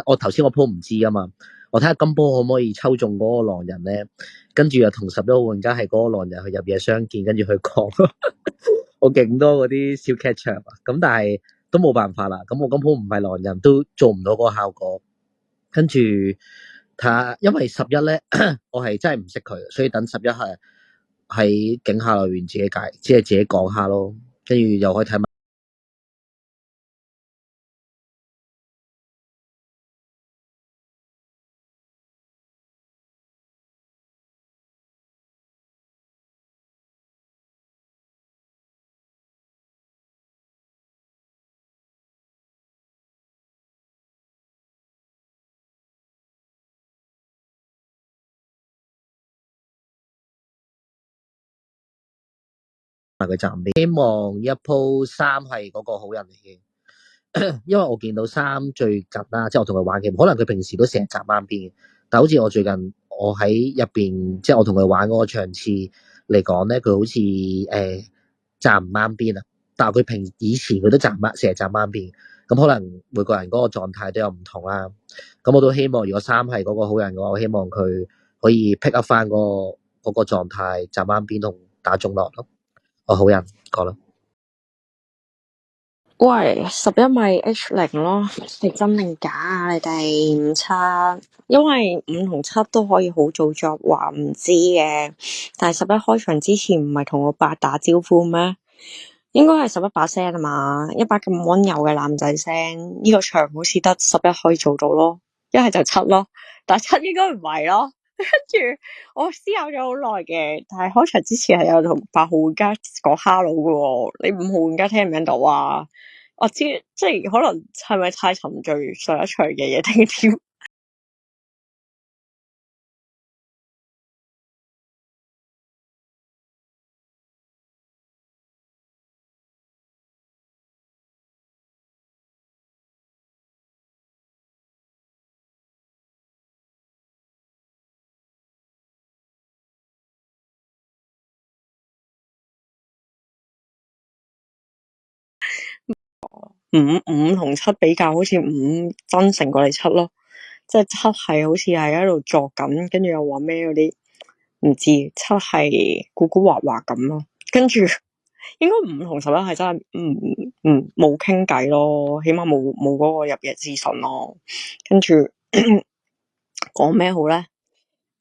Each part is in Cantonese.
我頭先我鋪唔知啊嘛，我睇下今鋪可唔可以抽中嗰個狼人咧，跟住又同11號玩家係嗰個狼人去入夜相見，跟住去講，我勁多嗰啲小劇場啊，咁但係都冇辦法啦，咁我今鋪唔係狼人都做唔到嗰個效果，跟住睇下，因為11咧，我係真係唔識佢，所以等11係喺警下留言自己解，即係自己講下咯，跟住又可以睇埋。希望一鋪3係嗰個好人嚟嘅，因為我見到3最近啦，即係我同佢玩嘅，可能佢平時都成日站啱邊，但好似我最近我喺入邊，即係我同佢玩嗰個場次嚟講咧，佢好似站唔啱邊啊，但係佢以前佢都成日站啱邊，咁可能每個人嗰個狀態都有唔同啦，咁我都希望如果3係嗰個好人嘅話，我希望佢可以 pick up 翻嗰個狀態，站啱邊同打中落咯。我好人講啦。喂，11咪 H0咯，係真定假啊？你哋5、7，因為5同7都可以好早作話唔知嘅，但係11開場之前唔係同我8打招呼咩？應該係11把聲啊嘛，一把咁溫柔嘅男仔聲，呢個場好似得11可以做到咯，一係就7咯，但係7應該唔係咯。跟住我思考咗好耐嘅，但係開場之前係有同8號玩家講 hello 嘅喎，你5號玩家聽唔聽到啊？我知，即係可能係咪太沉醉上一場嘅嘢定點？五同7比較，好似5真誠過你7咯，即係7係好似係喺度作緊，跟住又話咩嗰啲唔知，7係古古惑惑咁咯，跟住應該5同11係真係冇傾偈咯，起碼冇嗰個入夜資訊咯，跟住講咩好咧？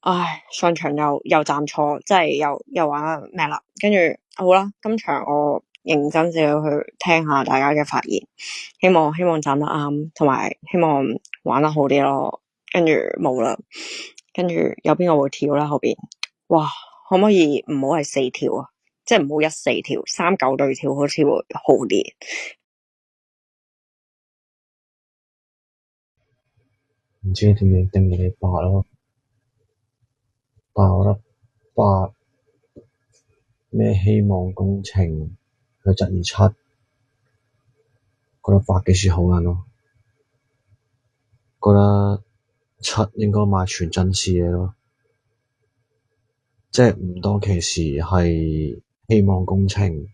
唉，上場又站錯，即係又玩咩啦？跟住好啦，今場我認真少少去聽下大家嘅發言，希望站得啱，同埋希望玩得好啲咯。跟住冇啦，跟住有邊個會跳啦後邊？哇，可唔可以唔好係4跳啊？即係唔好1-4跳，3-9對跳好似會好啲。唔知點樣定義你8咯，但係我覺得8咩希望工程去質疑7，覺得8幾時好人咯，覺得7應該賣全真事嘢咯，即係唔多其時係希望工程，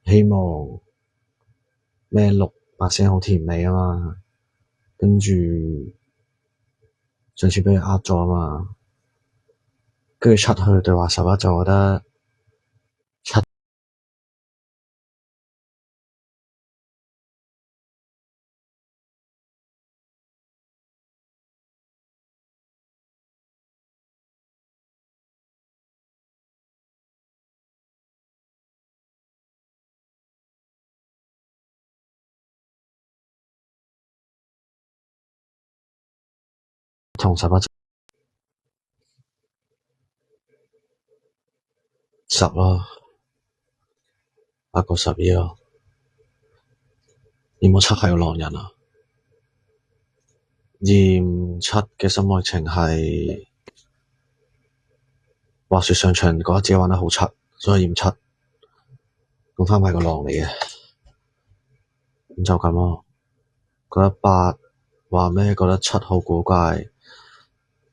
希望咩6把聲好甜美啊嘛，跟住上次俾佢呃咗啊嘛，跟住7去對話11就覺得7同11 10咯，8個12咯，有冇7係個狼人啊？257嘅心愛情係話說上場覺得自己玩得好柒，所以257咁翻係個狼嚟嘅，咁就咁咯。覺得8話咩？覺得7好古怪，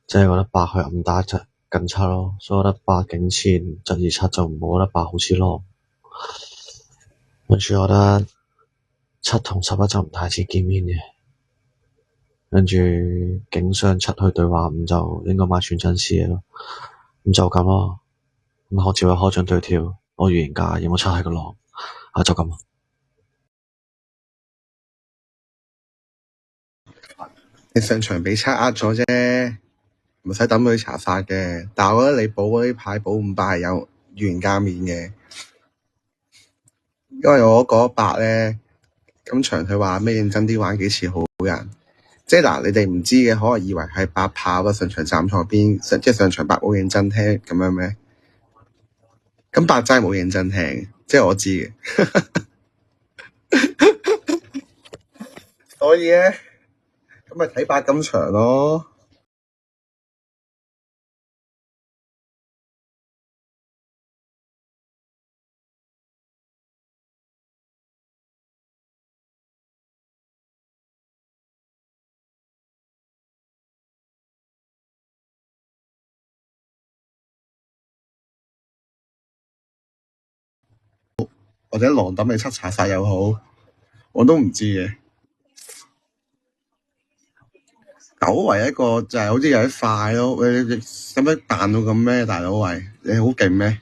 即係覺得8去暗打近7咯，所以覺得8警前質疑7就唔好，覺得8好似狼。跟住我覺得7同11就唔太似見面嘅，跟住警雙七去對話五就應該買全真視野咯。咁就咁咯。咁學趙偉開張對跳，我預言價有冇七係個浪？就咁。你上場俾七呃咗啫，唔使等佢查殺嘅。但係我覺得你補嗰啲牌補500係有原價面嘅，因為我嗰100咧，今場佢話咩認真啲玩幾次好人，即係嗱你哋唔知嘅可能以為係8跑啊，上場站錯邊，即係上場8冇認真聽咁樣咩？咁8真係冇認真聽，即係我知嘅。所以咧，咁咪睇8今場咯。或者狼抌你七查殺又好，我都唔知嘅。9為一個就係好似有啲快咯，你使乜彈到咁咩？大佬喂，你好勁咩？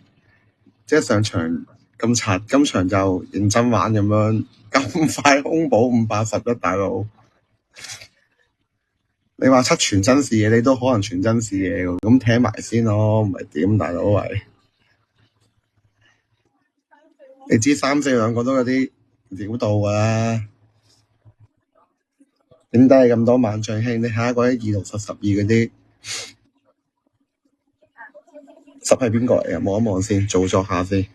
即係上場咁柒，今場就認真玩咁樣，咁快空保511，大佬。你話七全真視野，你都可能全真視野喎，咁聽埋先咯，唔係點，大佬喂？你知3、4兩個都有啲料到㗎啦。點解你咁多萬象兄？你睇下嗰啲2、6、10、12嗰啲10係邊個嚟㗎？望一望先，做作下先。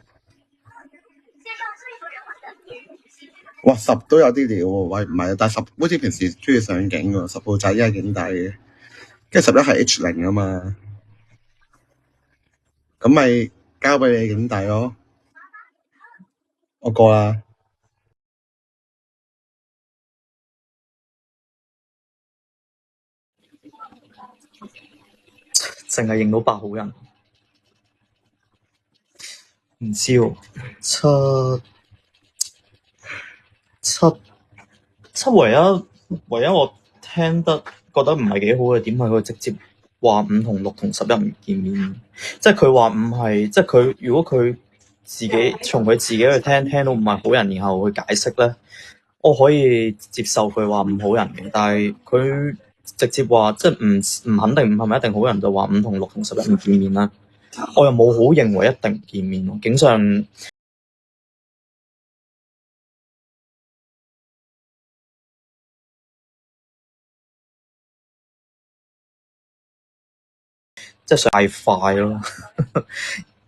哇，10都有啲料喎，喂唔係，但係10好似平時中意上警喎，10號仔係警帝嘅，跟住11係 H0啊嘛，咁咪交俾你警帝咯。我過啦。淨係認到8號人，唔知喎。七唯一我聽得覺得唔係幾好嘅點係佢直接話5同6同11唔見面，即係佢話5係，即係佢如果佢自己從佢自己去聽到5係好人，然後去解釋咧，我可以接受佢話5好人嘅，但係佢直接話即係唔肯定5係咪一定好人，就話5同6同11唔見面啦。我又冇好認為一定唔見面喎，警上即係太快咯，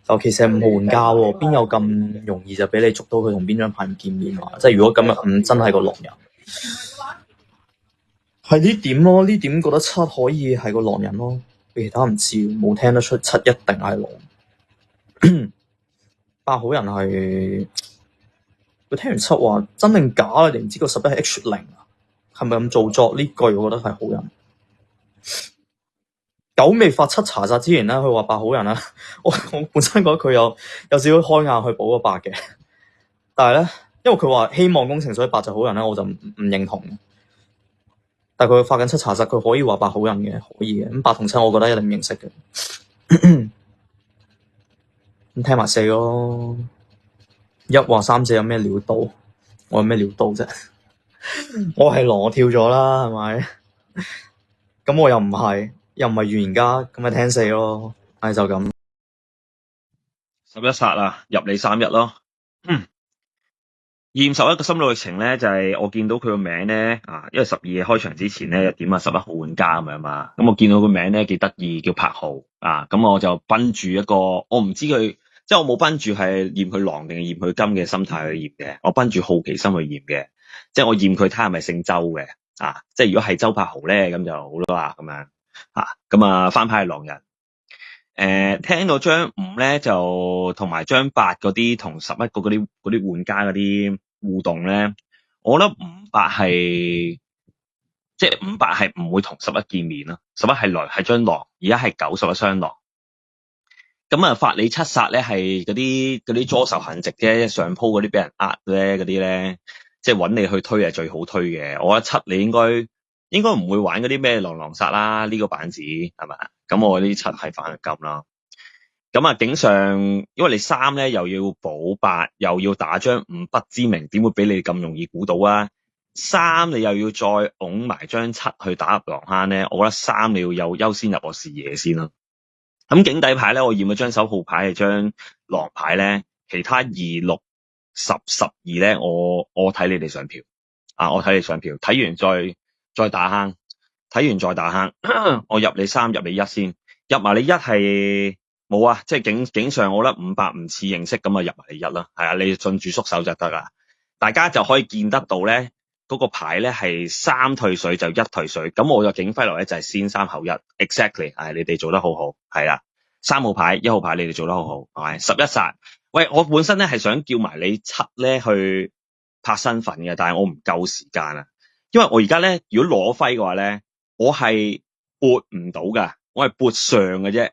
尤其是係5號玩家喎，邊有咁容易就俾你捉到佢同邊張牌唔見面啊？即係如果今日5真係個狼人，係呢點咯？呢點覺得7可以係個狼人咯，其他唔知，冇聽得出7一定係狼。8好人係佢聽完7話真定假啊？你唔知個11係 H0啊？係咪咁做作呢句？我覺得係好人。9未發7查殺之前咧，佢話8好人啦。我本身覺得佢有少少開眼去補個8嘅，但係咧，因為佢話希望工程所以8就好人咧，我就唔認同。但係佢發緊7查殺，佢可以話8好人嘅，可以嘅。咁8同7，我覺得一定唔認識嘅。咁聽埋4咯。1話3、4有咩料到？我有咩料到啫？我係狼，我跳咗啦，係咪？咁我又唔係預言家，咁咪聽4咯。就咁。11殺啊，入你3日咯。驗11個心路歷程咧，就係我見到佢個名咧因為12開場之前咧點11號玩家咁樣嘛，咁我見到個名咧幾得意，叫柏豪咁我就奔住一個我唔知佢，即係我冇奔住係驗佢狼定係驗佢金嘅心態去驗嘅，我奔住好奇心去驗嘅，即係我驗佢睇係咪姓周嘅即係如果係周柏豪咧咁就好啦咁樣咁翻牌係狼人。聽到張5咧就同埋張8嗰啲同11嗰啲玩家嗰啲互動咧，我覺得500係即係500係唔會同11見面咯，11係張狼，而家係91雙狼。咁發你7殺咧係嗰啲左手痕直啫，上鋪嗰啲俾人咧嗰啲咧，即係揾你去推係最好推嘅。我覺得7你應該應該唔會玩嗰啲咩狼狼殺啦，呢個板子係咪？咁我呢七係反金啦。咁啊，警上，因為你3咧又要補8，又要打張五不知名，點會俾你咁容易估到啊？3你又要再拱埋張7去打入狼坑咧，我覺得3你要有優先入我視野先啦。咁警底牌咧，我驗咗張手號牌係張狼牌咧，其他2、6、10、12咧，我睇你哋上票啊，我睇你上票，睇完再打坑，睇完再打坑，我入你3，入你1先，入埋你1係。冇啊，即係警上，我覺得500唔似認識咁啊，入埋你1啦，係啊，你順住縮手就得啦。大家就可以見得到咧，嗰個牌咧係3退水就1退水，咁我嘅警徽來咧就係先3後1 ，exactly， 係你哋做得好好，係啦，3號牌、1號牌你哋做得好好，係咪？11殺，喂，我本身咧係想叫埋你7咧去拍身份嘅，但係我唔夠時間啊，因為我而家咧如果攞徽嘅話咧，我係撥唔到噶，我係撥上嘅啫。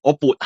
我撥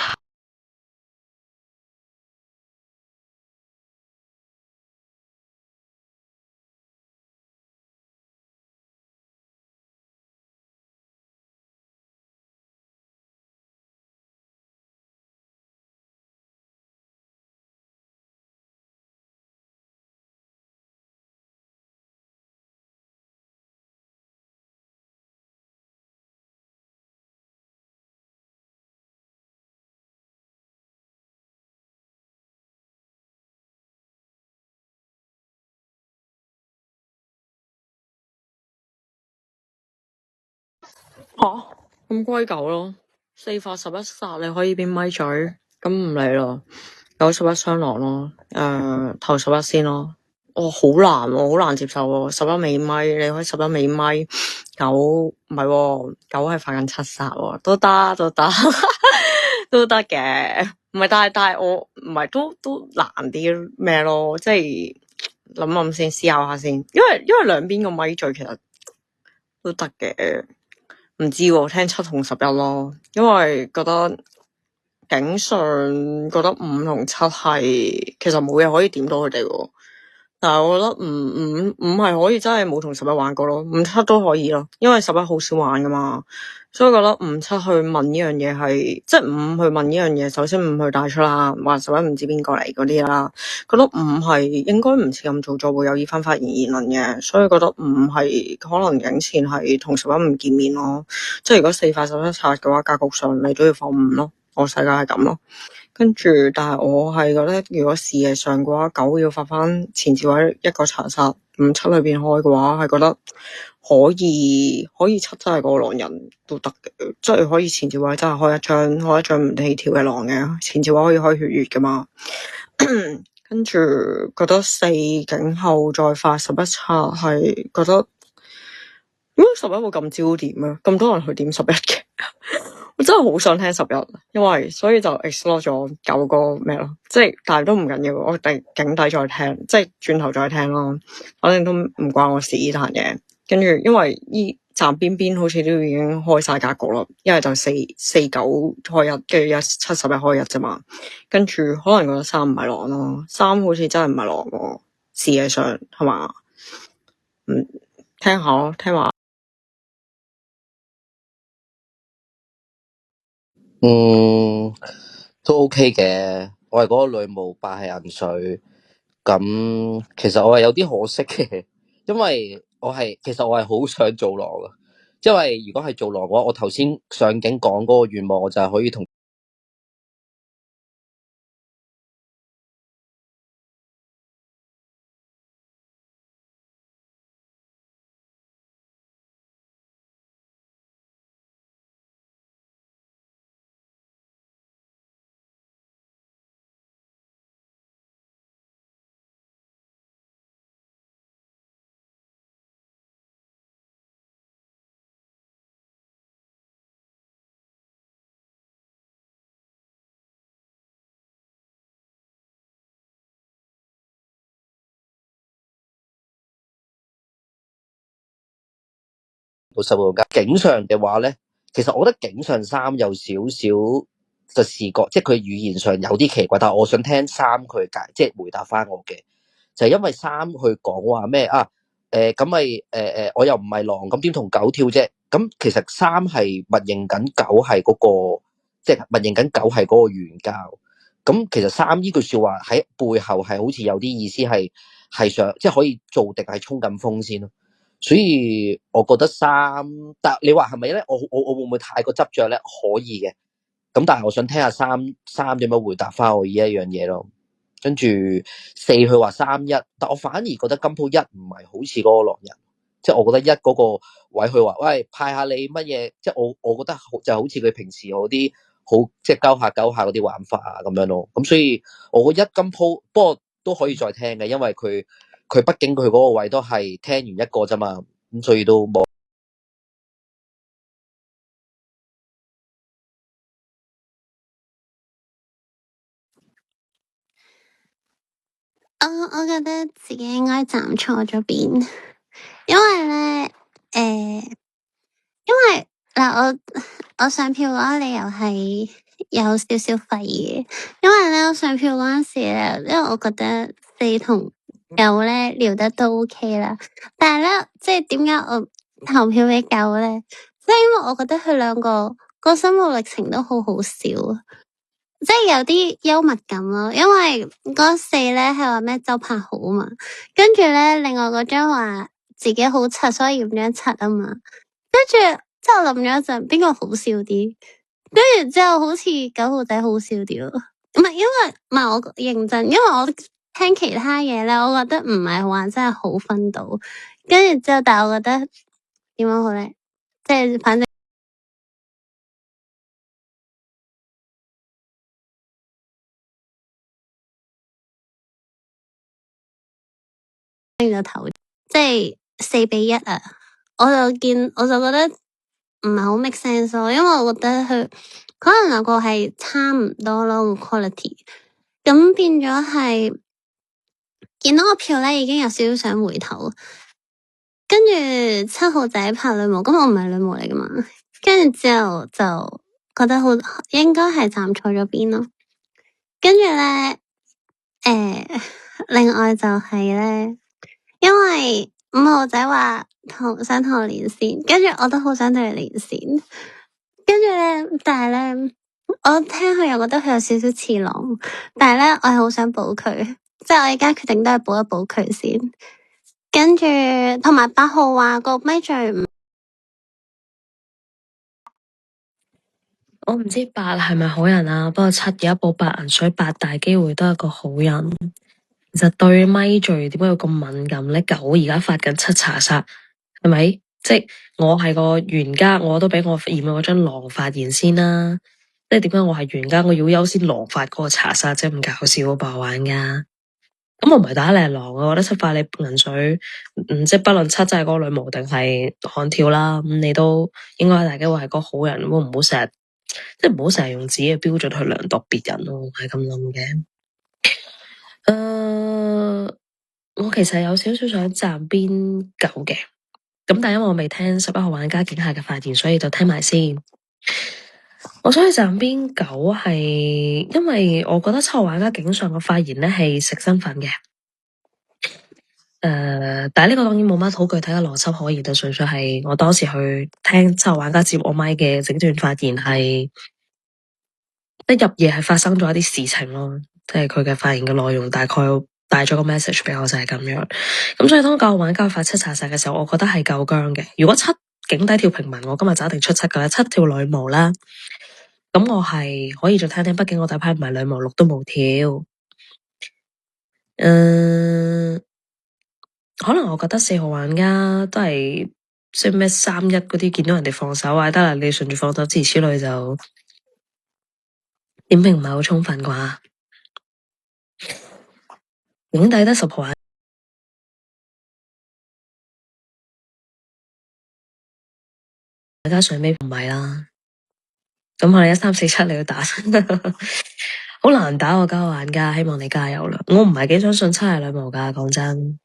咁歸舊咯，4發11殺你可以變咪嘴，咁唔理咯，91雙狼咯，頭11先咯。好難喎，好難接受喎，11尾咪你可以11尾咪，9唔係喎，9係發緊7殺喎，都得都得嘅，唔係但係我唔係都難啲咩咯，即係諗先，思考下先，因為兩邊個咪嘴其實都得嘅。唔知喎，聽7同11咯，因為覺得警上覺得5同7係其實冇嘢可以點到佢哋喎，但係我覺得5係可以真係冇同11玩過咯，5、7都可以咯，因為11好少玩噶嘛，所以覺得5、7去問呢樣嘢係即係5去問呢樣嘢，首先5去帶出啦，話11唔知邊個嚟嗰啲啦，覺得5係應該唔似咁做作會有意翻發言論嘅，所以覺得5係可能警前係同11唔見面咯，即係如果4發11殺嘅話，格局上你都要放5咯，我世界係咁咯。跟住，但係我係覺得，如果視野上嘅話，9要發翻前置位一個查殺5、7裏邊開嘅話，係覺得可以7真係個狼人都得嘅，即係可以前置位真係開一張唔起跳嘅狼嘅，前置位可以開血月噶嘛。跟住覺得4警後再發11殺係覺得，點解11會咁焦點啊？咁多人去點11嘅？我真係好想聽11，因為所以就 explore 咗9個咩咯，即係但係都唔緊要，我哋警底再聽，即係轉頭再聽咯，反正都唔關我事呢壇嘢。跟住因為呢站邊好似都已經開晒格局啦，一係就4、9開1，跟住7、11開1啫嘛。跟住可能覺得3唔係狼咯，3好似真係唔係狼喎，視野上係嘛？聽下咯，聽話。都 OK 嘅。我係嗰個女巫8係銀水，咁其實我係有啲可惜嘅，因為其實我係好想做狼啊。因為如果係做狼嘅話，我頭先上境講嗰個願望，我就係可以同到10個家。警上嘅話咧，其實我覺得警上3有少少嘅視覺，即係佢語言上有啲奇怪，但係我想聽3佢解，即係回答翻我嘅，就係因為3去講話咩啊？咁咪我又唔係狼，咁點同狗跳啫？咁其實3係默認緊9係嗰個，即係默認緊9係嗰個原教。咁其實3呢句説話喺背後係好似有啲意思係想即係可以做定係衝緊風先咯。所以我覺得3，但你話係咪咧？我會唔會太過執着咧？可以嘅。咁但係我想聽下三點樣回答翻我呢一樣嘢咯。跟住4佢話3-1，但我反而覺得今鋪1唔係好似嗰個狼人，即係我覺得1嗰個位佢話喂派下你乜嘢，即係我覺得就好似佢平時嗰啲好即係鳩下嗰啲玩法啊咁樣咯。咁所以我覺得1今鋪不過都可以再聽嘅，因為佢畢竟佢嗰個位都係聽完一個啫嘛，咁所以都冇。我覺得自己應該站錯咗邊，因為咧，因為嗱，我上票嗰個理由係有少少廢嘅，因為咧我上票嗰陣時咧，因為我覺得4同9咧聊得都 OK 啦，但係咧即係點解我投票俾9咧？即係因為我覺得佢兩個個心路歷程都好好笑。即係有啲幽默感咯，因為嗰4咧係話咩周柏豪啊嘛，跟住咧另外嗰張話自己好柒，所以染咗柒啊嘛，跟住之後諗咗一陣，邊個好笑啲？跟住之後好似9號仔好笑啲咯，唔係因為唔係我認真，因為我聽其他嘢咧，我覺得唔係話真係好分到，跟住之後但係我覺得點樣好咧，即係反正。咗頭，即係4-1啊！我就覺得唔係好 make sense 咯，因為我覺得佢可能兩個係差唔多咯 quality，咁變咗係見到個票咧已經有少少想回頭，跟住7號仔拍女模，咁我唔係女模嚟噶嘛，跟住之後就覺得好應該係站錯咗邊咯，跟住咧另外就係咧。因為5號仔話想同我連線，跟住我都好想同佢連線，跟住咧，但係咧，我聽佢又覺得佢有少少似狼，但係咧，我係好想補佢，即係我而家決定都係補一補佢先。跟住同埋8號話個咪最唔，我唔知8係咪好人啊，不過7有一部白銀水，8大機會都係個好人。其實對咪罪點解要咁敏感咧？9而家發緊7查殺，係咪？即係我係個原家，我都俾我驗嗰張狼發言先啦。即係點解我係原家，我要優先狼發嗰個查殺，即係唔搞笑吧玩噶。咁我唔係打你係狼啊，我覺得7發你銀水，即係不論7真係嗰個女模定係悍跳啦，咁你都應該大家會係個好人，唔好成日即係唔好成日用自己嘅標準去量度別人咯，係咁諗嘅。我其實有少少想站邊9嘅，咁但係因為我未聽11號玩家警下嘅發言，所以就聽埋先。我想去站邊9係，因為我覺得7號玩家警上嘅發言咧係食身份嘅。但係呢個當然冇乜好具體嘅邏輯可言，就純粹係我當時去聽7號玩家接我麥嘅整段發言係，一入夜係發生咗一啲事情咯，即係佢嘅發言嘅內容大概帶咗個 message 俾我就係咁樣。咁所以當9號玩家發7查殺嘅時候，我覺得係夠僵嘅。如果7警低跳平民，我今日就一定出7噶啦，7跳女模啦。咁我係可以再聽聽，畢竟我第一排唔係女模，6都冇跳。可能我覺得4號玩家都係即係咩3-1嗰啲，見到人哋放手啊，得啦，你順住放手，諸如此類就點評唔係好充分啩。影帝得10號玩家上尾唔係啦，咁我哋1347你要打，好難打我9號玩家，希望你加油啦。我唔係幾相信7係女模噶，講真。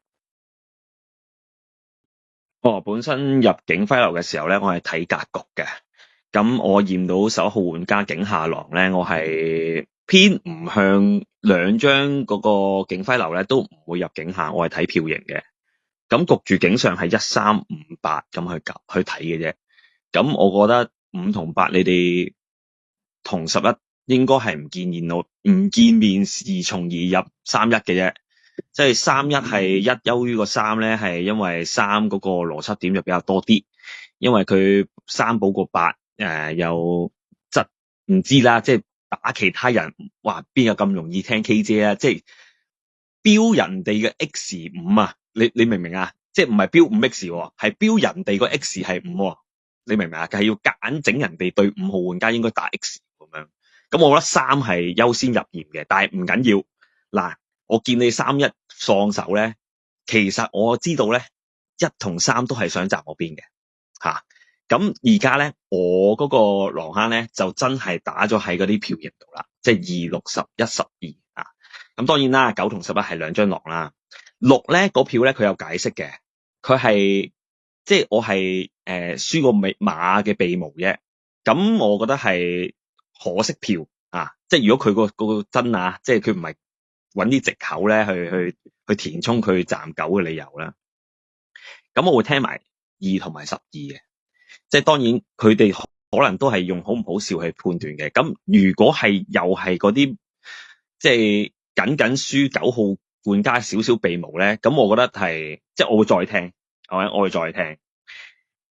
本身入警徽樓嘅時候咧，我係睇格局嘅。咁我驗到11號玩家警下狼咧，我係偏唔向兩張嗰個警徽樓咧都唔會入警下，我係睇票型嘅。咁焗住景上係1358咁去睇嘅啫。咁我覺得5同8你哋同11應該係唔見面而從而入31嘅啫。即係31係1優於個3咧，係因為3嗰個邏輯點就比較多啲，因為佢3補個8，又質唔知啦，即係打其他人，哇邊有咁容易聽 KJ 啊？即係標人哋嘅 X5啊，你明唔明啊？即係唔係標5X 喎，係標人哋個 X 係5喎，你明唔明啊？係要夾硬整人哋對5號玩家應該打 X 咁樣。咁我覺得3係優先入鹽嘅，但係唔緊要。嗱，我見你31放手咧，其實我知道咧1同3都係想站我邊嘅嚇。咁而家咧，我嗰個狼坑咧就真係打咗喺嗰啲票型度啦，即係2、6、10、1、12啊。咁當然啦，9同11係兩張狼啦。6咧嗰票咧佢有解釋嘅，佢係即係我係輸個馬嘅鼻毛啫。咁我覺得係可惜票啊！即係如果佢個真啊，即係佢唔係揾啲藉口咧去填充佢站9嘅理由啦。咁我會聽埋2同埋12嘅，即係當然佢哋可能都係用好唔好笑去判斷嘅。咁如果係又係嗰啲即係僅輸9號玩家少少鼻毛咧，咁我覺得係即係我會再聽，係咪？我會再聽。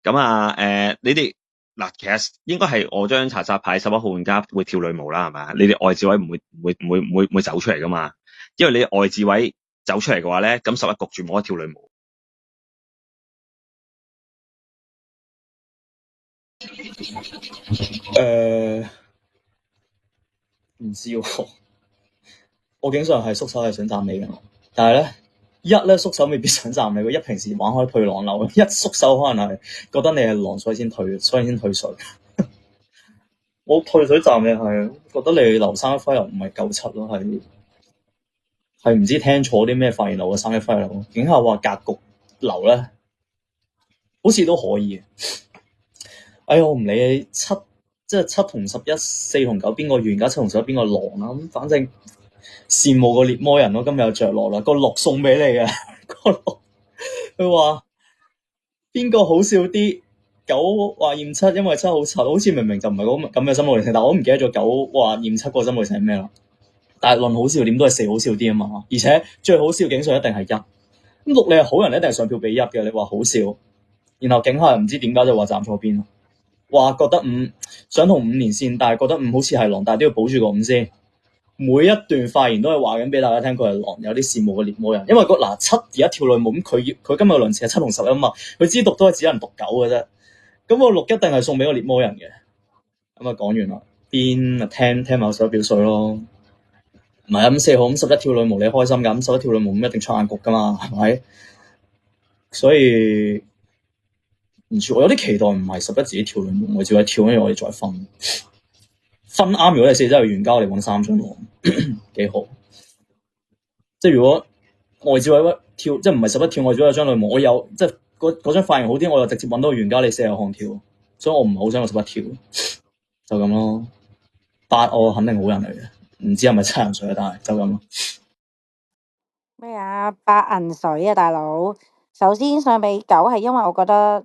咁啊你哋嗱，其實應該係我張查殺牌11號玩家會跳女巫啦，係咪？你哋外置位唔會走出嚟噶嘛？因為你外置位走出嚟嘅話咧，咁11焗住冇得跳女巫。唔知喎，我經常係縮手係想站你嘅，但係咧1咧縮手未必想站你嘅，1平時玩開退狼流，1縮手可能係覺得你係狼，所以先退水。我退水站嘅係覺得你留3一揮又唔係97咯，係唔知聽錯啲咩發言流嘅3一揮流，竟係話格局流咧，好似都可以。哎呀，我唔理你7即係7同11、4同9邊個玩家，7同11邊個狼啦，咁反正羨慕個獵魔人咯，今日有着落啦，個6送俾你嘅個6，佢話邊個好笑啲？9話驗7，因為7好柒，好似明明就唔係咁嘅心路歷程，但我唔記得咗9話驗7個心路歷程係咩啦。但係論好笑點都係4好笑啲啊嘛，而且最好笑景上一定係1。咁6你係好人，一定係上票俾1嘅。你話好笑，然後景下又唔知點解就話站錯邊，話覺得5想同5連線，但係覺得5好似係狼，但係都要保住個5先。每一段發言都係話緊俾大家聽佢係狼，有啲羨慕嘅獵魔人。因為7而家跳女巫，咁佢今日輪次係7同11啊嘛，佢知讀都係只能讀9嘅啫。咁個6一定係送俾個獵魔人嘅。咁啊講完啦，邊聽埋11表水咯。唔係咁4號咁11跳女巫你開心㗎，咁11跳女巫咁一定出眼局㗎嘛，係咪？所以唔知我有啲期待，唔係11自己跳女巫，我只係跳，因為我哋再分啱。如果你4真係原交，我哋揾3張喎，幾好。即係如果外置位跳，即係唔係11跳外置位有張女巫，我有即係嗰張髮型好啲，我就直接揾到原交你4有項跳，所以我唔係好想個11跳，就咁咯。8我肯定好人嚟嘅。唔知係咪7人水啊？但係就咁咯。咩啊？8銀水啊，大佬！首先上俾9係因為我覺得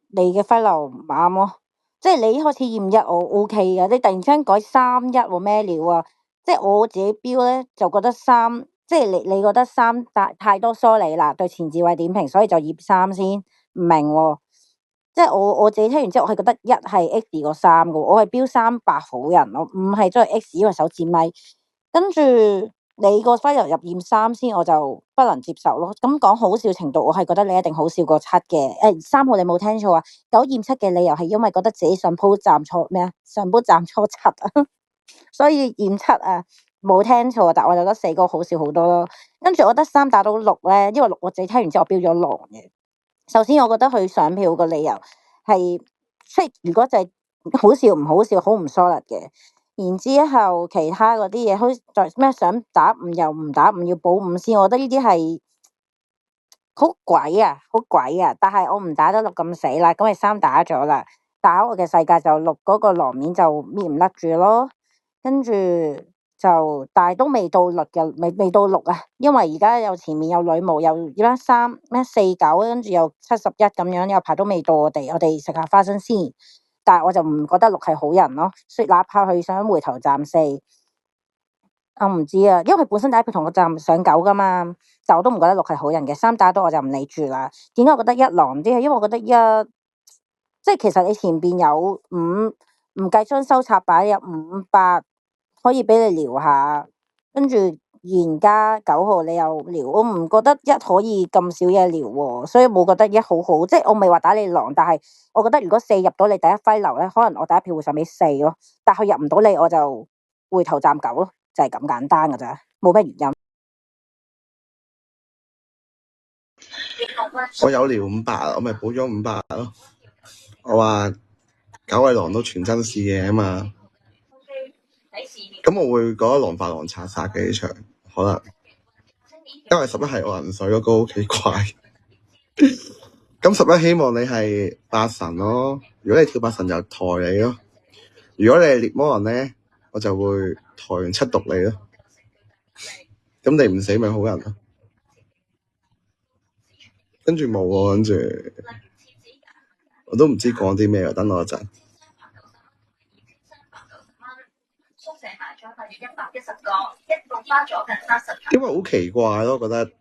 你嘅揮流唔啱咯，即係你一開始驗1我 OK 嘅，你突然之間改3-1喎，咩料啊？即係我自己標咧就覺得3，即係你覺得3太多梳理啦，對前置位點評，所以就驗3先，唔明喎。即係我自己聽完之後，我係覺得1係 X 過3嘅，我係標3白好人咯，5係真係 X 因為手指咪，跟住你個揮流入驗3先，我就不能接受咯。咁講好笑程度，我係覺得你一定好笑過7嘅。3號你冇聽錯啊，9驗7嘅理由係因為覺得自己上鋪站錯咩啊？上鋪站錯7啊，所以驗7啊，冇聽錯，但我就覺得4個好笑好多咯。跟住我覺得3打到6咧，因為6我自己聽完之後我標咗狼嘅。首先，我覺得佢上票個理由係，即係如果就係好笑唔好笑，好唔 solid 嘅。然之後其他嗰啲嘢，好似再咩想打5又唔打5，要補5先，我覺得呢啲係好鬼啊，好鬼啊！但係我唔打得6咁死啦，咁咪3打咗啦。打我嘅世界就6嗰個狼面就搣唔甩住咯。跟住就但係都未到6嘅，未到6啊，因為而家有前面有女巫，又而家49，跟住又71咁樣，有排都未到我哋食下花生先。但係我就唔覺得6係好人咯，所以哪怕佢上回頭站4，我唔知啊，因為佢本身第一票同我站上9噶嘛，但我都唔覺得6係好人嘅。3打到我就唔理住啦。點解我覺得1狼啲？係因為我覺得即係其實你前邊有5，唔計將收插擺有5、8可以俾你聊下，跟住然加9號你又聊，我唔覺得1可以咁少嘢聊喎，所以冇覺得1好好。即係我未話打你狼，但係我覺得如果4入到你第一揮流咧，可能我第一票會上俾4咯，但係佢入唔到你，我就回頭站9咯，就係咁簡單噶咋，冇咩原因。我有聊58，我咪補咗58咯。我話9位狼都全真事嘅啊嘛，咁我會覺得狼發狼查殺嘅呢場，可能因為11係我人水嗰個好奇怪。咁11希望你係8神咯，如果你跳8神就抬你咯，如果你係獵魔人咧，我就會抬完7毒你咯。咁你唔死咪好人咯。跟住冇喎，跟住我都唔知講啲咩喎，等我一陣。因為好奇怪咯，我覺得，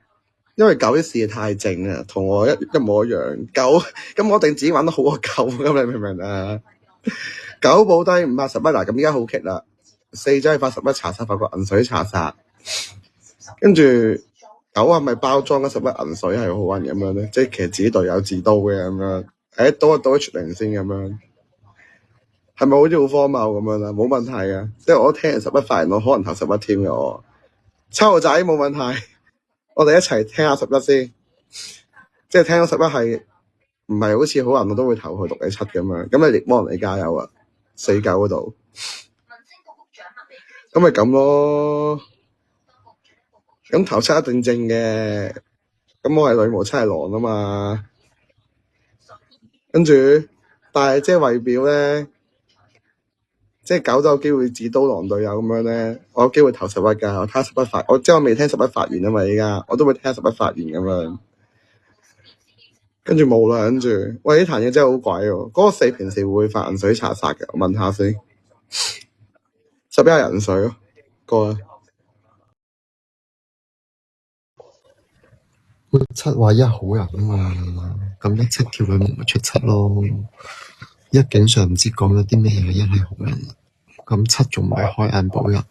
因為9啲事太靜啊，同我一模一樣。9咁我一定自己玩得好過9，咁你明唔明啊？9保低5發11嗱，咁依家好棘啦。4真係發11查殺，發個銀水查殺，跟住9係咪包裝緊11銀水係好人咁樣咧？即係其實自己隊友自刀嘅咁樣，刀一刀 H0先咁樣，係咪好似好荒謬咁樣啦？冇問題啊，即係我都聽人11發言，我可能投11添嘅我。7號仔冇問題，我哋一齊聽下11先，即係聽到11係唔係好似好人我都會投佢6你7咁樣，咁你獵魔人你加油啊！49嗰度，咁咪咁咯。咁頭7一定正嘅，咁我係女巫7係狼啊嘛，跟住但係即係為表咧，即係9就有機會自刀狼隊友咁樣咧，我有機會投11㗎，我睇下11發，我即係我未聽11發言啊嘛，依家我都會聽下11發言咁樣，跟住冇啦，跟住喂呢壇嘢真係好鬼喎，嗰個4平時會發銀水查殺嘅，我問下先，11係銀水咯，過啦。7話1好人啊嘛，咁17跳女巫咪出7咯。1警上唔知講咗啲咩嘢，1係好人，咁7仲唔係開眼保人？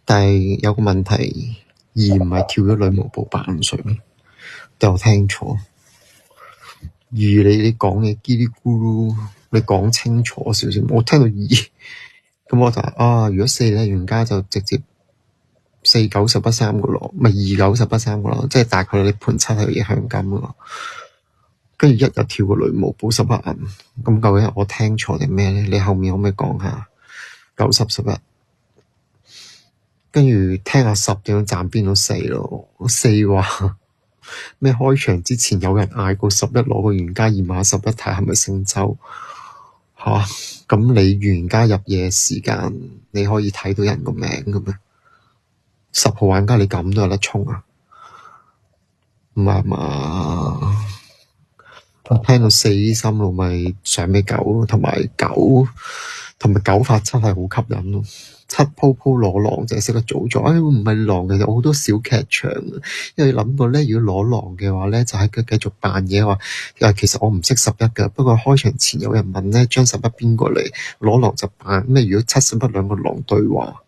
但係有個問題，2唔係跳咗女巫補8銀水咩？但我聽錯。2你講嘢嘰哩咕嚕，你講清楚少少，我聽到2，咁我就如果4咧原家就直接4、9、11 3個咯，咪2、9、11 3個咯，即係大概你盤7係影響金咯。跟住1又跳個女巫補11銀，咁究竟我聽錯定咩咧？你後面可唔可以講下9、10、11？跟住聽下10點樣站邊到4咯。4話咩開場之前有人嗌過11攞個原家驗下11睇係咪姓周吓？咁你原家入夜時間你可以睇到人個名嘅咩？10號玩家你咁都有得衝啊？唔係嘛？我聽到4心路咪上俾9，同埋9發7係好吸引咯。7鋪攞狼就係識得早咗，唔係狼嘅有好多小劇場啊。因為諗過咧，如果攞狼嘅話咧，就係佢繼續扮嘢話，其實我唔識11㗎。不過開場前有人問咧，將11邊個嚟攞狼就扮咩？如果7、11兩個狼對話，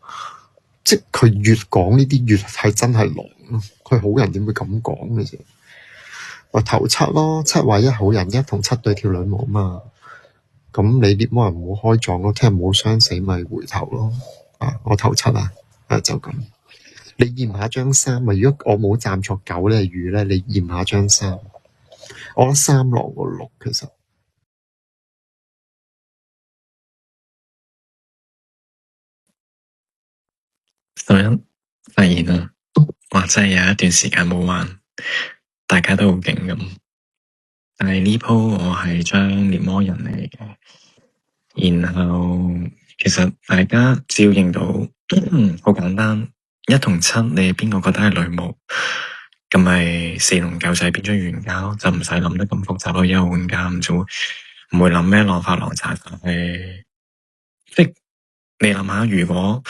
即係佢越講呢啲越係真係狼咯。佢好人點會咁講嘅啫？我投7咯，7話1好人，1同7對跳女巫嘛。咁你獵魔人唔好開撞咯，聽日冇傷死咪回頭咯。我投7啊，就咁。你驗下張3咪，如果我冇站錯9咧魚咧，你驗下張3。我覺得3狼過6其實。11發現啦，哇！真係有一段時間冇玩，大家都好勁咁。但係呢鋪我係將獵魔人嚟嘅，然後其實大家只要認到好簡單，1同7，你邊個覺得係女巫？咁咪4同9仔變咗原交，就唔使諗得咁複雜咯。1號玩家唔會諗咩浪法郎查法嘅，即係你諗下，如果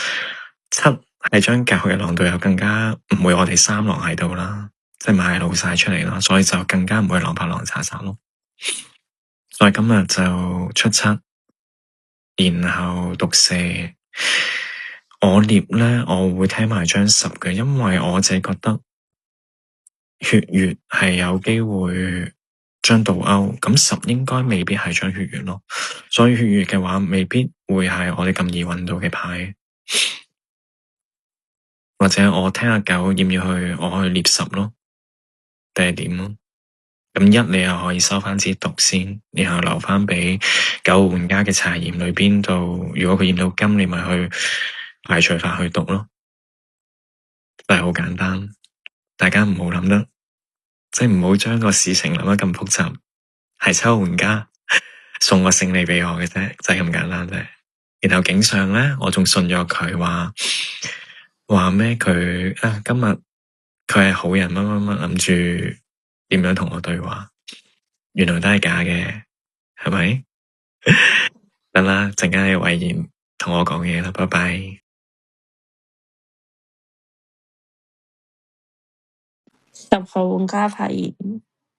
7係將9嘅狼隊友更加唔會我哋3狼喺度啦，即係賣老晒出嚟啦，所以就更加唔會浪法郎查殺咯。所以今日就出7，然後毒射。我獵咧，我會聽埋張10嘅，因為我自己覺得血月係有機會將倒勾，咁10應該未必係張血月咯，所以血月嘅話未必會係我哋咁易揾到嘅牌，或者我聽下9要唔要去我去獵10咯，定係點咯？咁1你又可以收翻支毒先，然後留翻俾9號玩家嘅查驗裏邊度，如果佢驗到金，你咪去排除法去毒咯，就係好簡單，大家唔好諗得，即係唔好將個事情諗得咁複雜，係7號玩家送個勝利俾我嘅啫，就係咁簡單啫。然後警上咧，我仲信咗佢話咩佢啊，今日佢係好人乜乜乜，諗住點樣同我對話，原來都係假嘅，係咪？得啦，陣間有遺言同我講嘢啦，拜拜。10號玩家發言，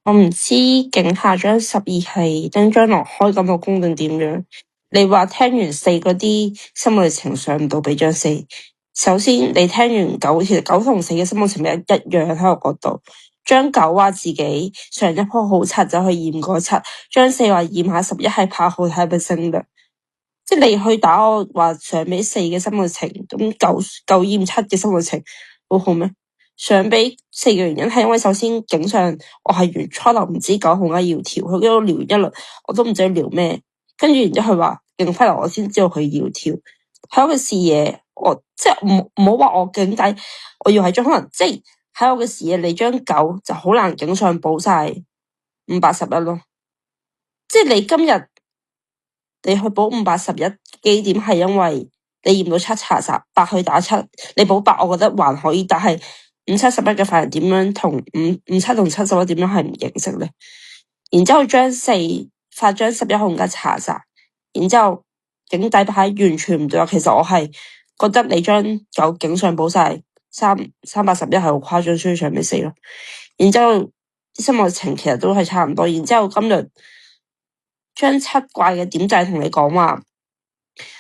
我唔知警下張12係丁張羅開咁個工定點樣。你話聽完4嗰啲心路歷程上唔到俾張4，首先你聽完9，其實9同4嘅心路歷程一樣喺我角度。張9話自己上一鋪好柒就去驗嗰7，張4話驗下11係拍好睇咪升略。即係你去打我話上俾4嘅心路歷程，咁9驗7嘅心路歷程好好咩？上俾4嘅原因係因為首先警上我係原初頭唔知9號點解要調，佢喺度聊一輪我都唔知佢聊咩，跟住然之後佢話警徽流我先知道佢要調。喺我嘅視野，我即係唔好話我警底，我要係將可能即係喺我嘅視野，你將9就好難警上補晒581咯。即係你今日你去補511基點係因為你驗到7查殺8去打7，你補8我覺得還可以，但係5、7、11嘅犯人點樣同5、7同7、11點樣係唔認識咧？然之後張4發張11號嘅查殺，然之後警底牌完全唔對啊！其實我係覺得你將9警上補晒381係好誇張，所以上俾4咯。然之後啲心路情其實都係差唔多。然之後今日張7怪嘅點就係同你講話，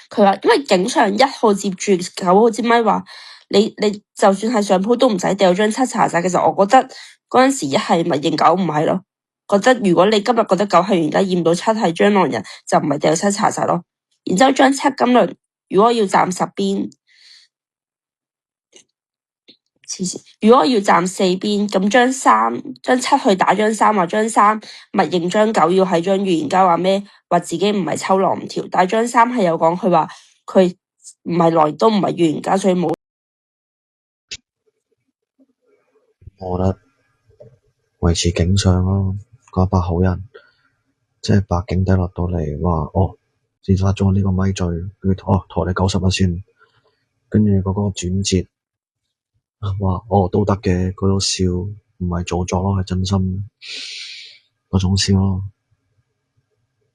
佢話因為警上1號接住9號支咪話。你就算係上鋪都唔使掉張7查晒，其實我覺得嗰陣時一係咪認9唔係咯？覺得如果你今日覺得9係而家驗到7係張狼人，就唔係掉7查晒咯。然之後張7今輪如果要站10邊，如果要站4邊，咁張7去打張3，話張3默認張9要喺張預言家話咩？話自己唔係抽狼唔調，但係張3係有講佢話佢唔係狼都唔係預言家，所以冇。我覺得維持警上咯，嗰一把好人，即係白警底落到嚟話自殺咗呢個咪罪，佢陀你91先，跟住嗰個轉折話都得嘅，嗰度笑唔係做作咯，係真心嗰種笑咯。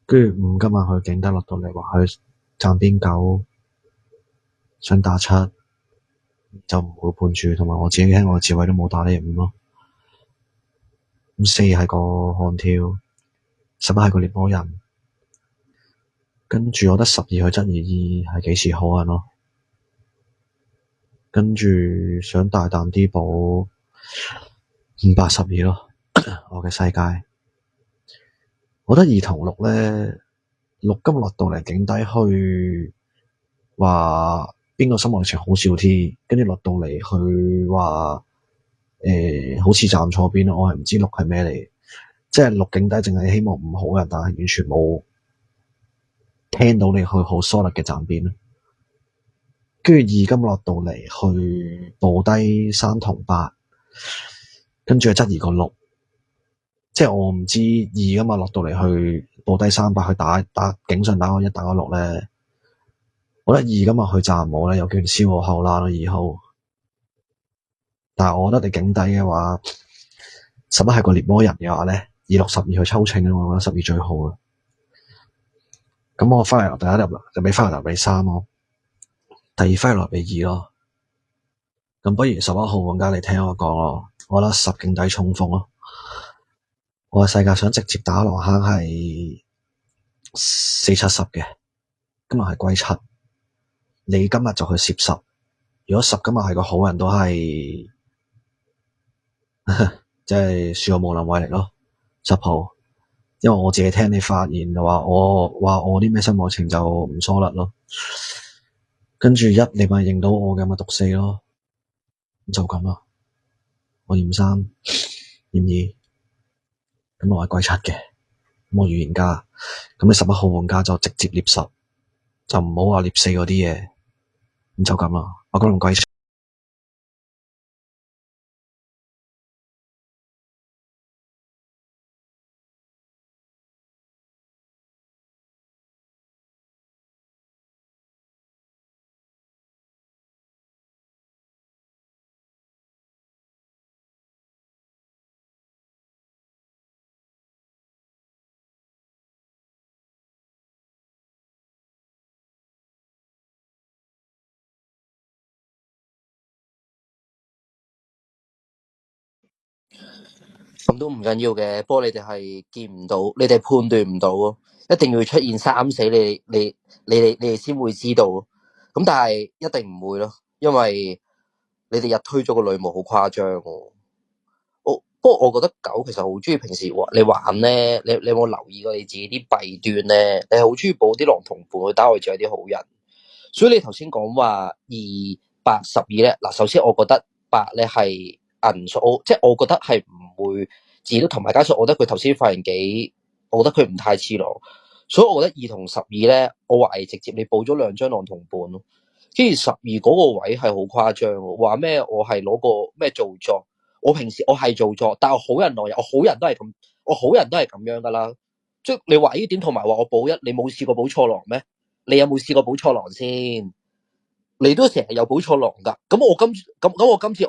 跟住今日佢警底落到嚟話佢站邊9想打7。就唔會判住，同埋我自己聽我智慧都冇打呢5咯。咁4係個悍跳，11係個獵魔人，跟住我覺得12去質疑2係幾時好人咯。跟住想大膽啲補582咯，我嘅世界。我覺得2同6咧，6今日落到嚟警底去話。邊個心路歷程好笑啲，跟住落到嚟佢話好似站錯邊咯，我係唔知6係咩嚟，即係6警底淨係希望唔好人，但係完全冇聽到你去好 solid 嘅站邊咯。跟住2今落到嚟去報低3同8，跟住質疑個6，即係我唔知2今日落到嚟去報低3、8去打警上打個1打個6咧。我覺得二今日去站冇咧，有機會燒我後欄咯2號。但係我覺得你警底嘅話，11係個獵魔人嘅話咧，2、6、12去抽清咯，我覺得12最好啊。咁我翻嚟第一入就俾翻嚟俾3咯，第二翻嚟俾2咯。咁不如11號玩家你聽我講咯，我覺得10警底衝鋒咯。我嘅世界想直接打落坑係4、7、10嘅，今日係歸7，你今日就去攝10。如果10今日係個好人都係即係恕我無能為力咯。10號，因為我自己聽你發言就話我啲咩新愛情就唔疏甩咯，跟住1你咪認到我嘅咪讀4咯，就咁啦。我驗3驗2，咁我係歸7嘅，咁我預言家，咁你11號玩家就直接獵10，就唔好話獵4嗰啲嘢，咁就咁啦。我講完歸7。咁都唔緊要嘅，不過你哋係見唔到，你哋判斷唔到咯，一定要出現3死，你哋先會知道。咁但係一定唔會咯，因為你哋日推咗個女巫好誇張喎。不過我覺得狗其實好中意平時你玩咧，你有冇留意過你自己啲弊端咧？你係好中意保啲狼同伴去打外住啲好人，所以你頭先講話2、8、12咧，嗱，首先我覺得8咧係銀數，即係我覺得係唔會自己都同埋加上，我覺得佢頭先發言幾，我覺得佢唔太似狼，所以我覺得2同12咧，我懷疑直接你報咗2張狼同伴咯，跟住12嗰個位係好誇張喎，話咩我係攞個咩做作，我平時我係做作，但係好人狼人，我好人都係咁，我好人都係咁樣噶啦，即係你話呢點同埋話我保1，你冇試過保錯狼咩？你有冇試過保錯狼先？你都成日有保錯狼噶，咁我今次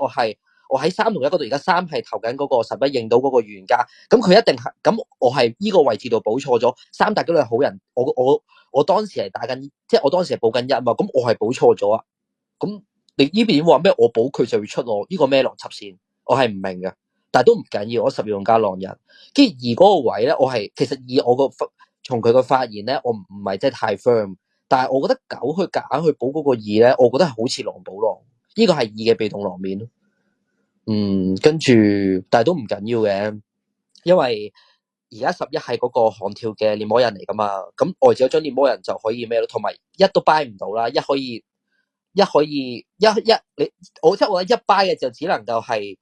我喺3同1嗰度，而家3係投緊嗰個11認到嗰個預言家，咁佢一定係咁，我係呢個位置度保錯咗3，大家都係好人，我當時係打緊，即係我當時係保緊1嘛，咁我係保錯咗啊，咁你呢邊話咩？我保佢就要出我呢個咩邏輯先？我係唔明嘅，但係都唔緊要，我12用加狼人，跟住2嗰個位咧，我係其實以我個從佢個發言咧，我唔係真係太 firm。但係我覺得9去夾硬去補嗰個2咧，我覺得係好似狼補狼，呢個係2嘅被動狼面咯。跟住但係都唔緊要嘅，因為而家11係嗰個悍跳嘅獵魔人嚟噶嘛，咁外置咗張獵魔人就可以咩咯，同埋1都 buy 唔到啦，1可以你我即係我覺得1 buy 嘅就只能夠係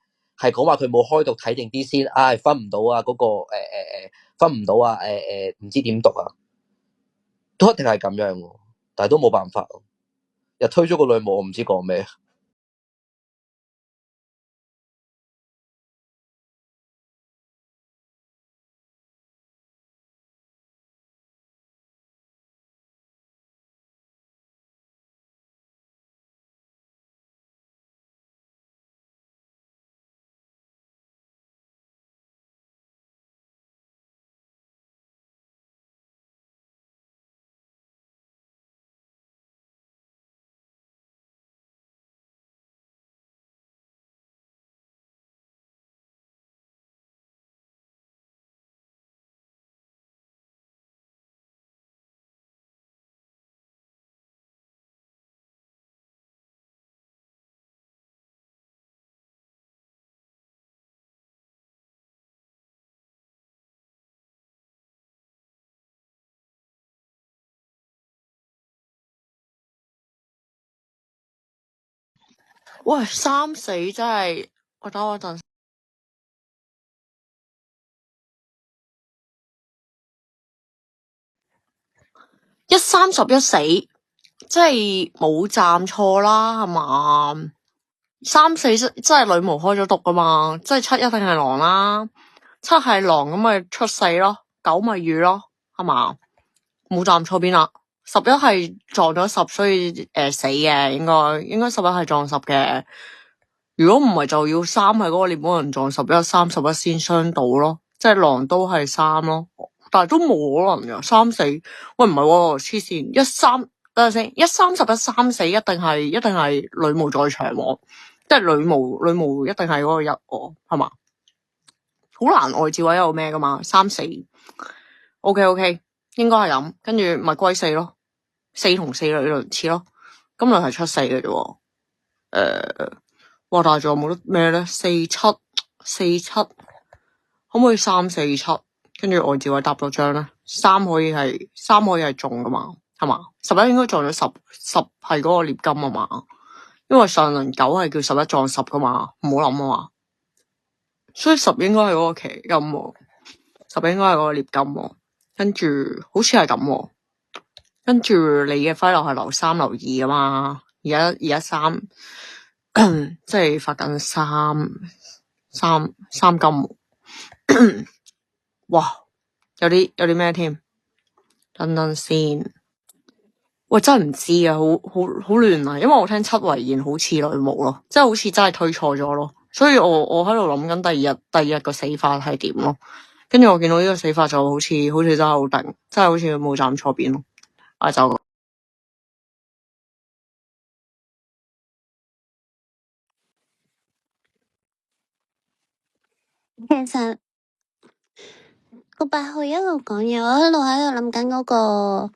講話佢冇開讀睇定啲先，分唔到啊嗰個分唔到啊唔知點讀啊。都一定係咁樣，但係都冇辦法。日推咗個女巫，我唔知講咩。喂，3死真係，我等我陣。1、3、11死，即係冇站錯啦，係嘛？3、4真係女巫開咗毒噶嘛？即係7一定係狼啦，7係狼咁咪出4咯，9咪魚咯，係嘛？冇站錯邊啦。11係撞咗10，所以死嘅，應該11係撞10嘅。如果唔係就要3係嗰個獵魔人撞11先傷到咯，即係狼都係3咯，但係都冇可能噶3死。喂唔係喎，黐線13，等陣先，13、11、3死一定係女巫在場喎，即係女巫一定係嗰個1喎，係嘛？好難外置位有咩噶嘛？3死 ，OK， 應該係咁，跟住咪歸4咯，4同4理論似咯，今日係出4嘅啫喎，哇！但係仲有冇得咩咧？4、7、4、7，可唔可以3、4、7？跟住外置位搭咗張咧，3可以係中噶嘛？係嘛？11應該撞咗10係嗰個獵金啊嘛？因為上輪9係叫11撞10噶嘛，唔好諗啊嘛。所以10應該係嗰個奇金喎，10應該係嗰個獵金喎。跟住好似係咁喎。跟住你嘅輝流係留3留2啊嘛，而家3。即係發緊三金，哇！有啲咩添？等等先，喂，真係唔知啊，好亂啊！因為我聽7遺言好似女巫咯，即係好似真係推錯咗咯，所以我喺度諗緊第二日個死法係點咯。跟住我見到呢個死法就好似真係好定，真係好似冇站錯邊咯。就其實個8號一路講嘢，我一路喺度諗緊嗰個，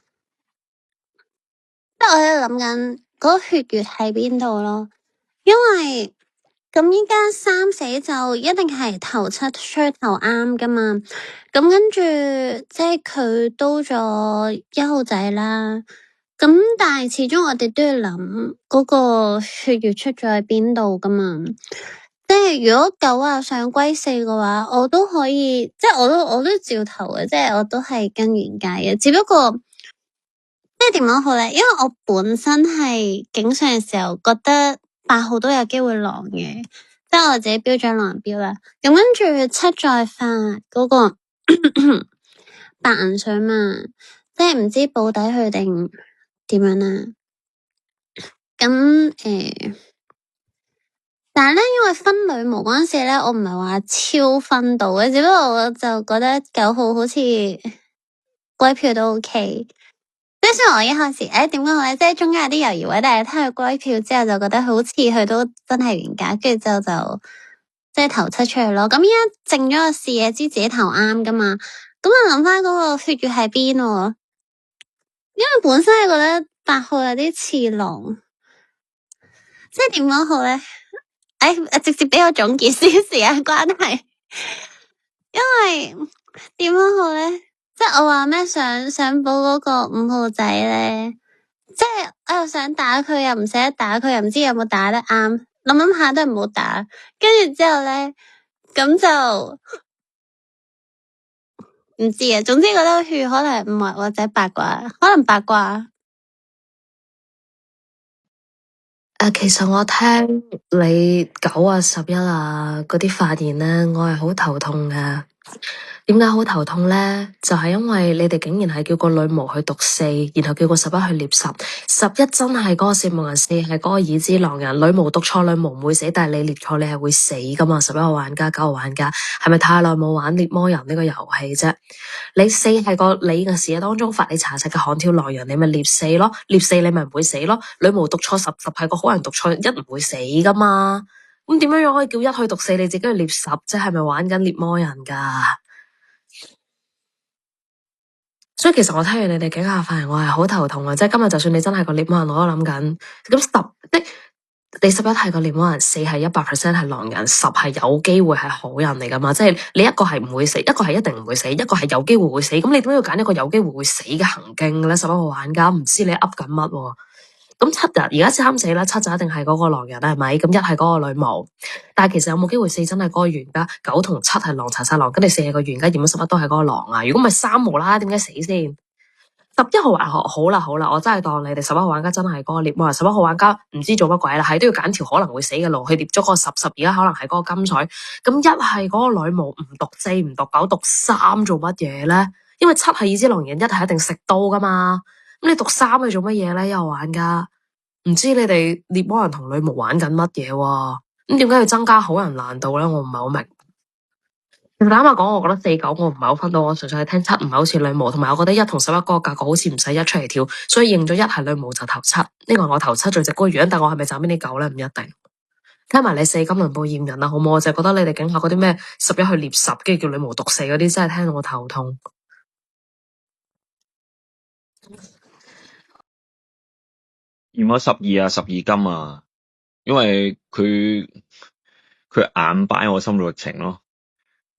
即係我喺度諗緊嗰個血月喺邊度咯。因為咁依家3死就一定係頭7出頭啱噶嘛。咁跟住即係佢刀咗1號仔啦。咁但係始終我哋都要諗嗰個血月出咗喺邊度噶嘛。即係如果9啊想歸4嘅話，我都可以，即係我都照投嘅，即係我都係跟原界嘅。只不過即係點講好咧？因為我本身係警上嘅時候覺得8號都有機會狼嘅，即係我自己標咗狼標啦。咁跟住7再發嗰個白銀水嘛，即係唔知保底佢定點樣啦。咁但係咧，因為分女巫嗰陣時咧，我唔係話超分到嘅，只不過我就覺得9號好似歸票都 OK。即係雖然我一開始點講好咧，即係中間有啲猶豫位，但係睇佢歸票之後就覺得好似佢都真係原價，跟住之後就即係投7出去咯。咁依家剩咗個視野知自己投啱噶嘛，咁我諗翻嗰個血月喺邊喎？因為本身係覺得8號有啲似龍，即係點講好咧？直接俾我總結少時間關係，因為點樣好咧？即係我話咩想補嗰個5號仔咧，即係我又想打佢，又唔捨得打佢，又唔知有冇打得啱，諗下都係唔好打。跟住之後咧，咁就唔知啊。總之覺得血可能唔係或者八卦，可能八卦。其實我聽你9啊、11啊嗰啲發言咧，我係好頭痛噶。點解好頭痛咧？就係因為你哋竟然係叫個女巫去毒4，然後叫個11去獵10。11真係嗰個攝夢人4係嗰個已知狼人，女巫毒錯，女巫唔會死，但係你獵錯你係會死噶嘛？11號玩家、9號玩家係咪太耐冇玩獵魔人呢個遊戲啫？你4係個你嘅視野當中發你查實嘅悍跳狼人，你咪獵4咯，獵4你咪唔會死咯。女巫毒錯10係個好人毒錯1唔會死噶嘛？咁點樣可以叫1去毒4，你自己去獵10啫？係咪玩緊獵魔人噶？所以其實我聽完你哋幾下發言，我係好頭痛啊！即係今日就算你真係個獵魔人，我都諗緊咁10，即你11係個獵魔人，4係100% 係狼人，10係有機會係好人嚟噶嘛？即係你一個係唔會死，一個係一定唔會死，一個係有機會會死。咁你點解要揀一個有機會會死嘅行徑咧？11號玩家唔知你噏緊乜喎？咁7日而家3死啦，7就一定係嗰個狼人啦，係咪？咁1係嗰個女巫，但係其實有冇機會4真係嗰個原家？9同7係狼查殺狼，跟住4係個原家，驗咗11都係嗰個狼啊！如果唔係3無啦啦，點解死先？11號玩好啦，我真係當你哋11號玩家真係嗰個獵魔人，11號玩家唔知做乜鬼啦，係都要揀條可能會死嘅路去獵咗個10，而家可能係嗰個金水。咁1係嗰個女巫唔毒4唔毒9毒3做乜嘢咧？因為7係已知狼人，1係一定食刀噶嘛。咁你讀三係做乜嘢咧？又玩噶？唔知你哋獵魔人同女巫玩緊乜嘢喎？咁點解要增加好人難度咧？我唔係好明。坦白講，我覺得4、9我唔係好分到，我純粹係聽7唔係好似女巫，同埋我覺得1同11嗰個格局好似唔使1出嚟跳，所以認咗1係女巫就投7，呢個係我投7最直嗰個原因。但我係咪賺邊啲9咧？唔一定。聽埋你4金輪報驗人啦，好唔好？我就覺得你哋警下嗰啲咩11去獵10，跟住叫女巫讀4嗰啲，真係聽到我頭痛。驗咗12啊12金啊，因為佢硬擺我心路歷程咯。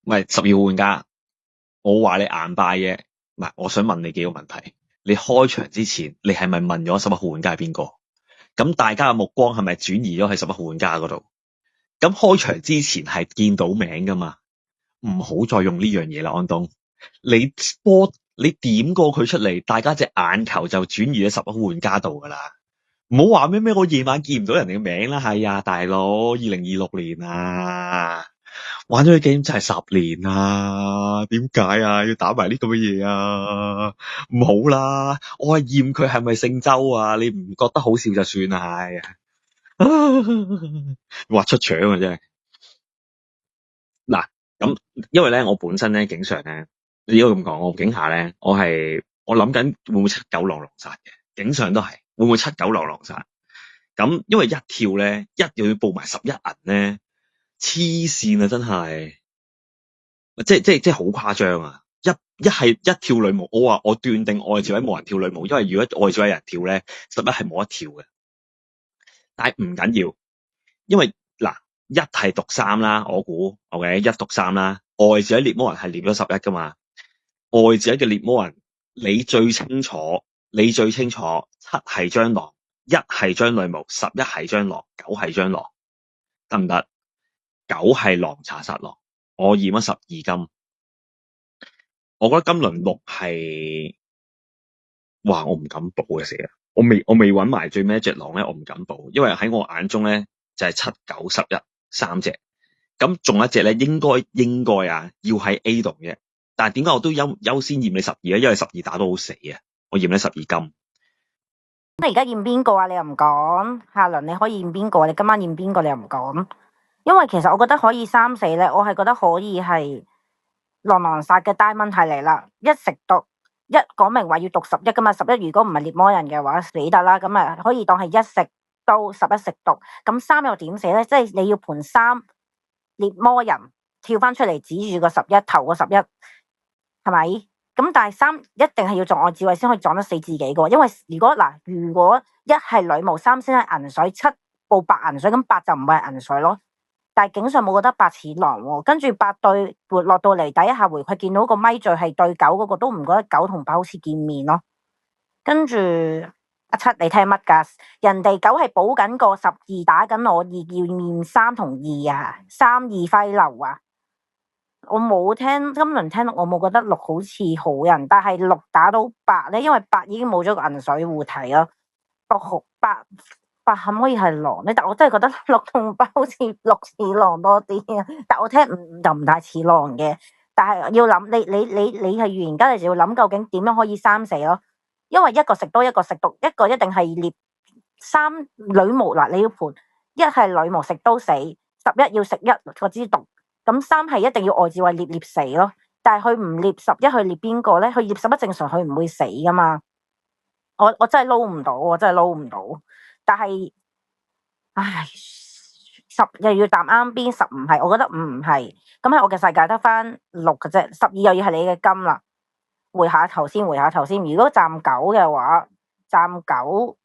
唔係12號玩家，我話你硬擺嘅，唔係，我想問你幾個問題。你開場之前，你係咪問咗11號玩家係邊個？咁大家嘅目光係咪轉移咗喺11號玩家嗰度？咁開場之前係見到名噶嘛？唔好再用呢樣嘢啦，安東。你點過佢出嚟，大家隻眼球就轉移喺11號玩家度噶啦。唔好話咩，我夜晚見唔到人哋嘅名啦。係啊，大佬，2026年啊，玩咗啲 game 真係10年啊，點解啊要打埋呢咁嘅嘢啊？唔好啦，我係驗佢係咪姓周啊？你唔覺得好笑就算啦，係啊。話出腸啊，真係。嗱，咁因為咧，我本身咧警上咧，你應該咁講，我警下咧，我諗緊會唔會7、9狼殺嘅，警上都係會唔會7、9狼殺？咁因為一跳咧，又要報埋11銀咧，黐線啊，真係，即係好誇張啊！一係一跳女巫，我斷定愛字位冇人跳女巫，因為如果愛字位有人跳咧，11係冇得跳嘅。但係唔緊要，因為嗱，1係讀3啦，我估 OK， 1讀3啦，愛字位獵魔人係獵咗11噶嘛，愛字位嘅獵魔人你最清楚7係蟑螂，1係張女巫，11係蟑螂，9係蟑螂，得唔得？9係狼查殺狼，我驗咗12金，我覺得金輪6係，哇！我唔敢報嘅死啦，我未揾埋最尾一隻狼咧，我唔敢報，因為喺我眼中咧就係7、9、11 3隻，咁仲有一隻咧應該啊要喺 A 度嘅，但係點解我都優先驗你12咧？因為12打到好死啊，我驗你12金。你而家驗邊個啊？你又唔講，下輪你可以驗邊個？你今晚驗邊個？你又唔講，因為其實我覺得可以3、4咧，我係覺得可以係狼殺嘅，但係問題嚟啦，一食毒一講明話要讀11噶嘛，11如果唔係獵魔人嘅話死得啦，咁啊可以當係1食刀11食毒，咁3又點死咧？即係你要盤3獵魔人跳翻出嚟指住個11頭個11，係咪？咁但係3一定係要撞愛智慧先可以撞得死自己嘅，因為如果1係女巫，3先係銀水，7報8銀水，咁8就唔係銀水咯。但係警上冇覺得8似狼喎，跟住8對活落到嚟第一下回佢見到個咪罪係對9嗰個，都唔覺得9同8好似見面咯。跟住阿7你聽乜㗎？人哋9係補緊個12打緊我2，要面3同2啊，3、2揮流啊！我冇聽今輪聽，我冇覺得6好似好人，但係6打到8咧，因為8已經冇咗個銀水護體咯。8可唔可以係狼咧？但我真係覺得6同8好似6似狼多啲啊！但我聽5就唔太似狼嘅，但係要諗你係預言家，你就要諗究竟點樣可以3、4咯？因為一個食多一個食毒，一個一定係獵3女巫嗱，你要盤1係女巫食刀死，11要食1個支毒。咁3係一定要愛智慧獵死咯，但係佢唔獵11，去獵邊個咧？佢獵11正常佢唔會死噶嘛。我真係撈唔到，我真係撈唔到。但係，唉，10又要答啱邊，10唔係，我覺得5唔係。咁喺我嘅世界得翻6嘅啫，12又要係你嘅金啦。回下頭先。如果站9嘅話，站9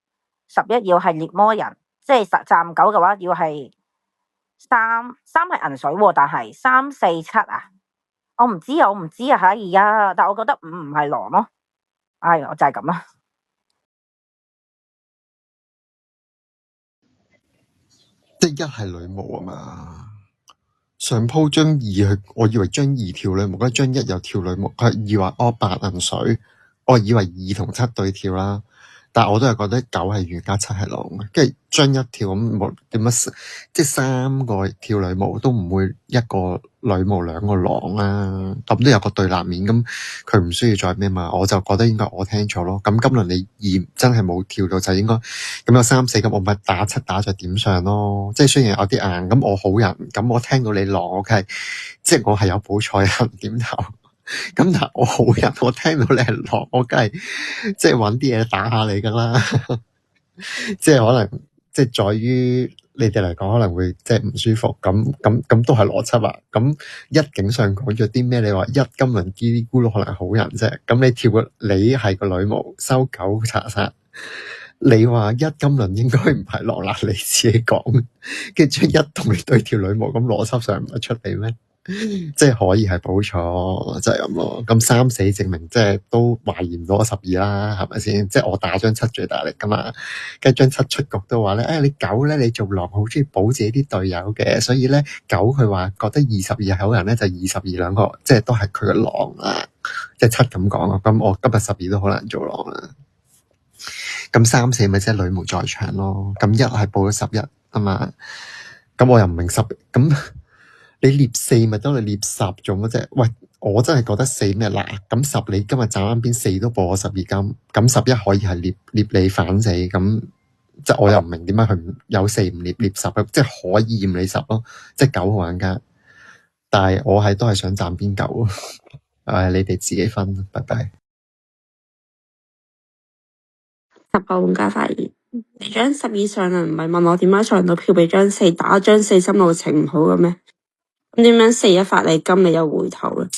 11要係獵魔人，即係站9嘅話要係。3係銀水喎，但係3、4、7啊，我唔知啊吓而家，但我覺得5唔係狼咯，哎呀，就係咁啦。即係1係女巫啊嘛，上鋪張2我以為張2跳女巫，跟住張1又跳女巫，佢2話8銀水，我以為2同7對跳啦，但我都係覺得9係魚加7係狼嘅，跟住將一跳咁冇點乜，即係3個跳女巫都唔會一個女巫2個狼啊，咁都有個對立面，咁佢唔需要再咩嘛，我就覺得應該我聽錯咯。咁今輪你真係冇跳到就應該咁有3、4，咁我咪打7打在點上咯。即係雖然有啲硬，咁我好人，咁我聽到你狼，我係即係我係有補賽人點頭。咁但係我好人，我聽到你係狼，我梗係即係揾啲嘢打下你噶啦。即係可能即係在於你哋嚟講可能會即係唔舒服，咁都係邏輯啊。咁警上講咗啲咩？你話今輪嘰哩咕嚕可能係好人啫，咁你跳個你係個女巫收9查殺，你話今輪應該唔係狼啦，你自己講，跟住將同你對跳女巫，咁邏輯上唔係出嚟咩？即係可以係補錯，就係咁咯。咁3死證明即係都懷疑唔到我12啦，係咪先？即係我打張7最大力噶嘛，跟住張7出局都話咧，你9咧你做狼好中意補自己啲隊友嘅，所以咧9佢話覺得22係好人咧，就22兩個，即係都係佢嘅狼啦。即係7咁講咯。咁我今日12都好難做狼啦。咁3、4咪即係女巫在場咯。咁1係報咗11啊嘛。咁我又唔明10咁。你獵4咪當你獵10做乜啫？喂，我真係覺得4咩嗱？咁10你今日斬啱邊4都報我12金，咁11可以係獵你反死，咁即係我又唔明點解佢唔有4唔獵10，即係可以驗你10咯，即係9號玩家。但係我都係想斬邊9你哋自己分，拜拜。10號玩家發言，你張12上輪唔係問我點解上到票俾張4打張4心路情唔好嘅咩？咁點樣4一發你金你又回頭咧？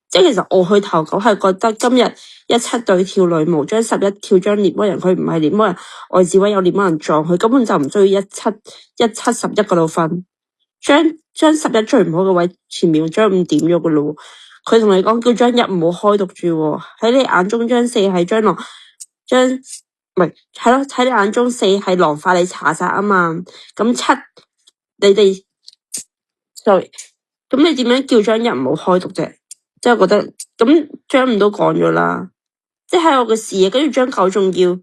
即係其實我去投稿係覺得今日17對跳女巫，張11跳張獵魔人，佢唔係獵魔人，外置位有獵魔人撞佢，根本就唔需要17、11嗰度分。張11最唔好嘅位前面張5點咗噶咯，佢同你講叫張1唔好開讀住喎，喺你眼中張4係張狼，唔係係咯，喺你眼中4係狼化你查殺啊嘛，咁7你哋 sorry。咁你點樣叫張1唔好開讀啫？即係覺得咁張5都講咗啦，即係喺我嘅視野，跟住張9仲要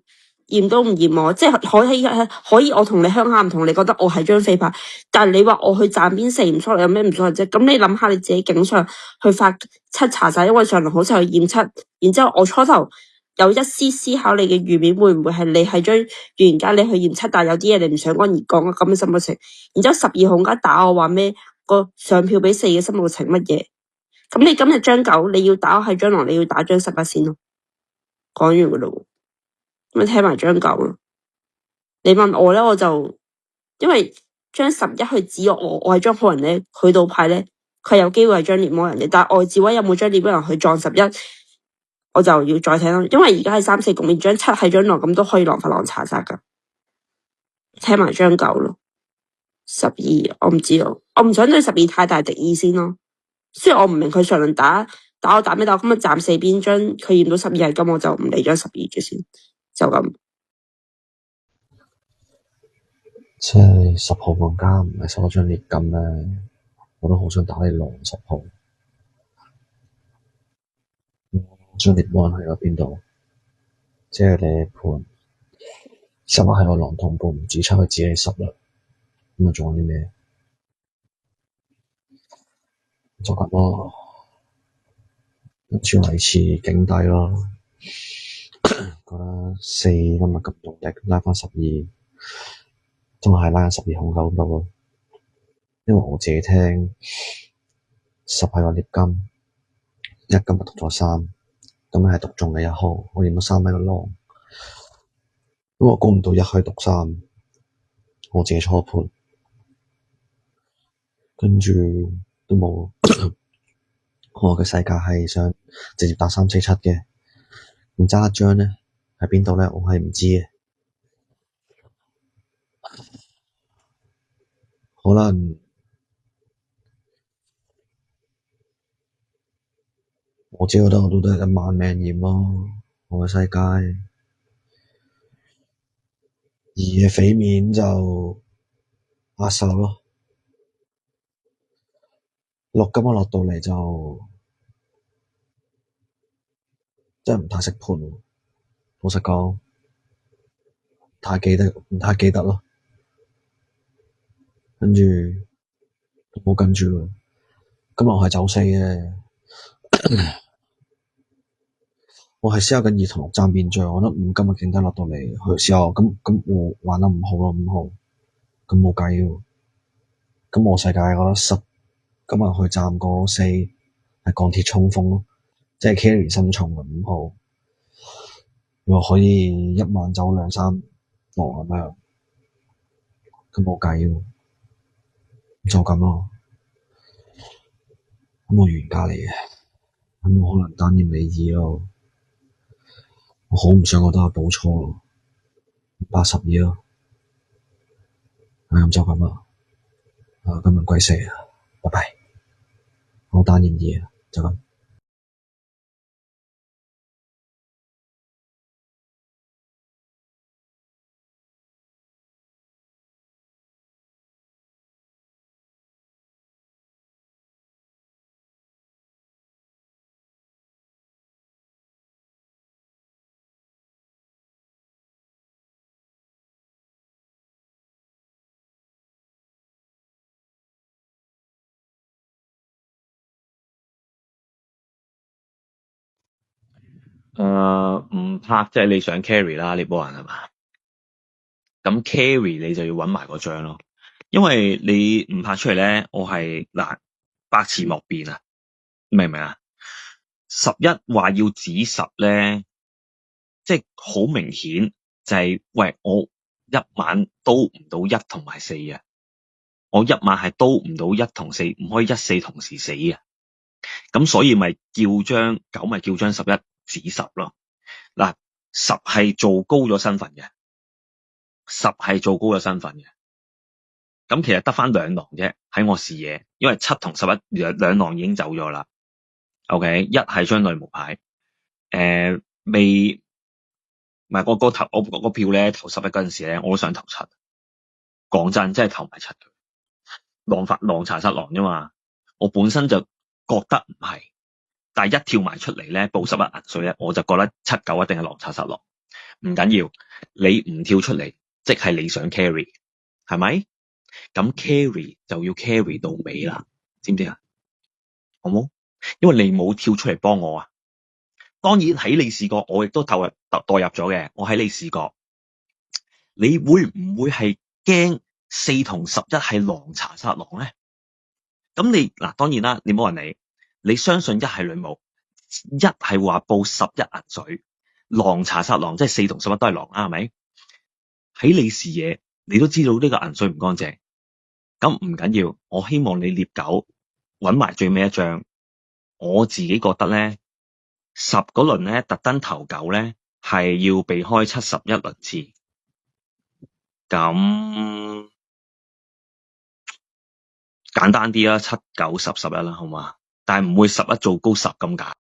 驗都唔驗我，即係可以我同你鄉下唔同，你覺得我係張飛牌，但係你話我去站邊4唔錯，有咩唔錯啫？咁你諗下你自己警上去發7查晒，因為上輪好似去驗7，然之後我初頭有一絲思考你嘅預面會唔會係你係張預言家，你去驗7，但係有啲嘢你唔想講而講咁嘅心路情，然之後12號家打我話咩？個上票俾4嘅心路情乜嘢？咁你今日張9你要打係張狼，你要打張11先咯。講完噶啦，咁你聽埋張9咯。你問我咧，我就因為張11去指我係張好人咧，佢到派咧，佢有機會係張獵魔人嘅，但係外置位有冇張獵魔人去撞11，我就要再聽咯。因為而家係3、4局面，張7係張狼，咁都可以狼發狼查殺噶。聽埋張9咯。12我唔知道，我唔想對12太大敵意先咯。雖然我唔明佢上輪打我打咩，但我今日站4邊張佢驗到12係金，我就唔理張12住先，就咁。即係10號玩家唔係收咗張獵金咩？我都好想打你狼10號。張獵魔人喺咗邊度？即係你盤11係個狼同伴，唔止7，佢自己係10啦。咁啊，仲有啲咩？就咁咯，照維持境底咯。覺得4今日咁用力，拉翻12，真係拉緊12控9度咯。因為我自己聽10係個獵金，1今日讀咗3，咁係讀中嘅1號，我驗到3米個狼。咁我估唔到1可以讀3，我自己初盤。跟住都冇，我嘅世界係想直接打3、4、7嘅，咁揸一張咧喺邊度咧？我係唔知嘅，可能我只覺得我都係1萬命驗咯，我嘅世界2嘅匪面就壓手咯。6今日落到嚟就真係唔太識盤，老實講。太記得咯。跟住冇跟住咯。今日我係走四嘅，我係試下緊2同6爭邊張，我覺得5今日勁低落到嚟，去試下咁我玩得唔好咯，5號，咁冇計喎。咁我世界覺得10今日去站個4係鋼鐵衝鋒咯，即係 carry 身重嘅5號，如果可以一晚走2-3浪咁樣，咁冇計喎，就咁咯。咁我原價嚟嘅，咁我可能單念你2咯，我好唔想覺得我補錯咯，82咯，咁就咁啦。今日歸4啊，拜拜。我單念2啊，就咁。唔拍即係你想 carry 啦，呢波人係嘛？咁 carry 你就要揾埋嗰張咯，因為你唔拍出嚟咧，我係嗱百詞莫辯啊，明唔明啊？11話要指10咧，即係好明顯就係、喂，我一晚都唔到1同埋4啊，我一晚係都唔到1同4，唔可以1-4同時死啊，咁所以咪叫張9咪叫張11指10咯。嗱，10係做高咗身份嘅，10係做高咗身份嘅。咁其實得翻2狼啫，喺我視野，因為7同11兩狼已經走咗啦。OK， 一係張女巫牌，未，唔係我投我個票咧，投11嗰陣時咧，我都想投7。講真，真係投埋7佢。狼查殺狼啫嘛，我本身就覺得唔係。但係一跳埋出嚟咧，報11銀水咧，我就覺得7-9一定係狼查殺狼。唔緊要，你唔跳出嚟，即係你想 carry， 係咪？咁 carry 就要 carry 到尾啦，知唔知啊？好冇？因為你冇跳出嚟幫我啊。當然喺你視角，我亦都代入咗嘅。我喺你視角，你會唔會係驚4同11係狼查殺狼咧？咁你嗱，當然啦，你冇人理。你相信1係女巫，1係話報11銀水，狼查殺狼，即係4同11都係狼啦，係咪？喺你視野，你都知道呢個銀水唔乾淨，咁唔緊要，我希望你獵9揾埋最尾一張。我自己覺得咧，10嗰輪咧特登投9咧係要避開7、11輪次，咁簡單啲啦，7、9、10、11啦，好嘛？但係唔會11做高10咁解。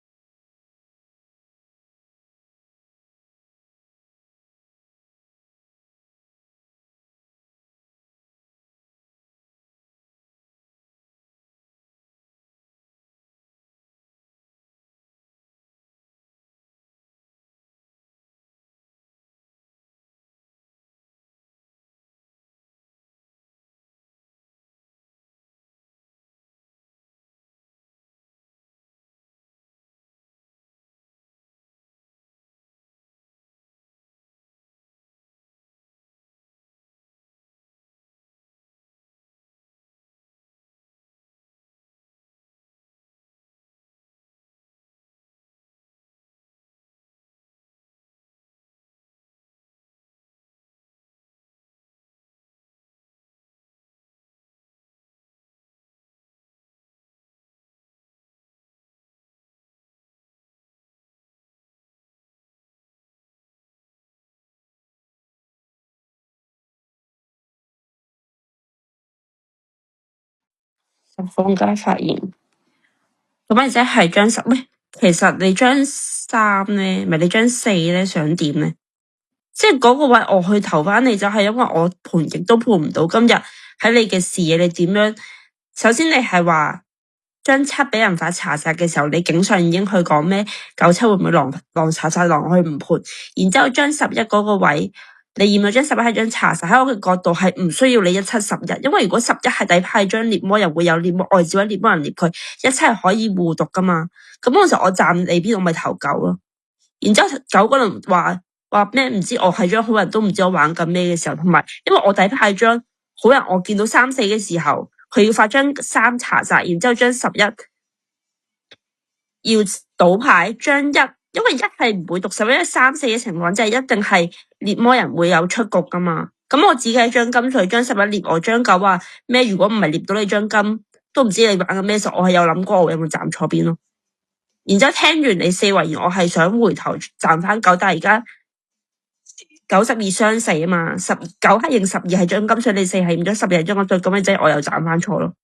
放假發言，咁或者係張10咩？其實你張3咧，唔係你張4咧，想點咧？即係嗰個位我去投翻你，就係因為我盤極都盤唔到。今日喺你嘅視野，你點樣？首先你係話張7俾人發查殺嘅時候，你警上已經去講咩？97會唔會狼查殺狼去唔盤？然之後張11嗰個位，你驗咗張11係張查實，喺我嘅角度係唔需要你17、11，因為如果11係底牌張獵魔人會有獵魔外召或者獵魔人獵佢，17係可以互讀噶嘛。咁嗰陣時我站你邊，我咪投9咯。然之後9嗰輪話咩唔知我係張好人都唔知我玩緊咩嘅時候，同埋因為我底牌張好人，我見到3、4嘅時候，佢要發張3查實，然之後張11要倒牌張1。因為1係唔會讀11，因為3、4嘅情況即係一定係獵魔人會有出局噶嘛。咁我自己係張金，所以張11獵我張9話咩？如果唔係獵到你張金，都唔知你玩緊咩時候。我係有諗過我有冇站錯邊咯。然之後聽完你4圍言，我係想回頭站翻9，但係而家9、12相死啊嘛，9係認12係張金，所以你4係唔咗12係張金，咁咪即係我又站翻錯咯。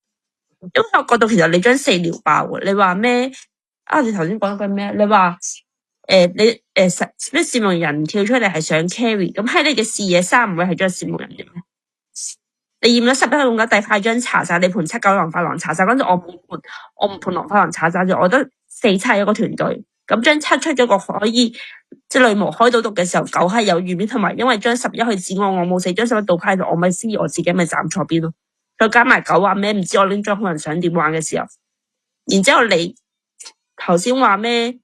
因為我覺得其實你張4撩爆嘅，你話咩啊？你頭先講句咩？你話你咩視夢人跳出嚟係想 carry， 咁喺你嘅視野3唔會係張視夢人嘅咩？你驗咗11用緊底牌張查晒，你盤7、9狼法郎查晒，跟住我唔盤狼法郎查晒咗，我覺得4、7係一個團隊。咁張7出咗個可以即係女巫開到毒嘅時候，9係有預面，同埋因為張11去指我冇死，張11倒牌度，我咪知我自己咪站錯邊咯。再加埋9話咩唔知我拎張好人想點玩嘅時候，然之後你頭先話咩？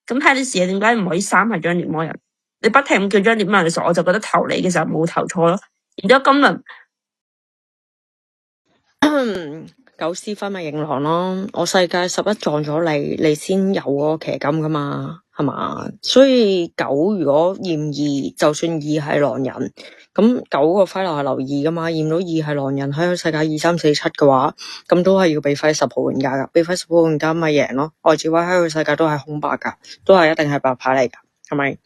咁睇你視野點解唔可以3係張獵魔人？你不停咁叫張獵魔人嘅時候，我就覺得投你嘅時候冇投錯咯。然之後今輪9絲分咪影狼咯，我世界11撞咗你先有嗰個騎金噶嘛，係嘛？所以9如果驗2，就算2係狼人，咁9個輝流係留2噶嘛，驗到2係狼人喺佢世界2、3、4、7嘅話，咁都係要俾輝10號玩家噶，俾輝10號玩家咪贏咯。外召威喺佢世界都係空白噶，都係一定係白牌嚟噶，係咪？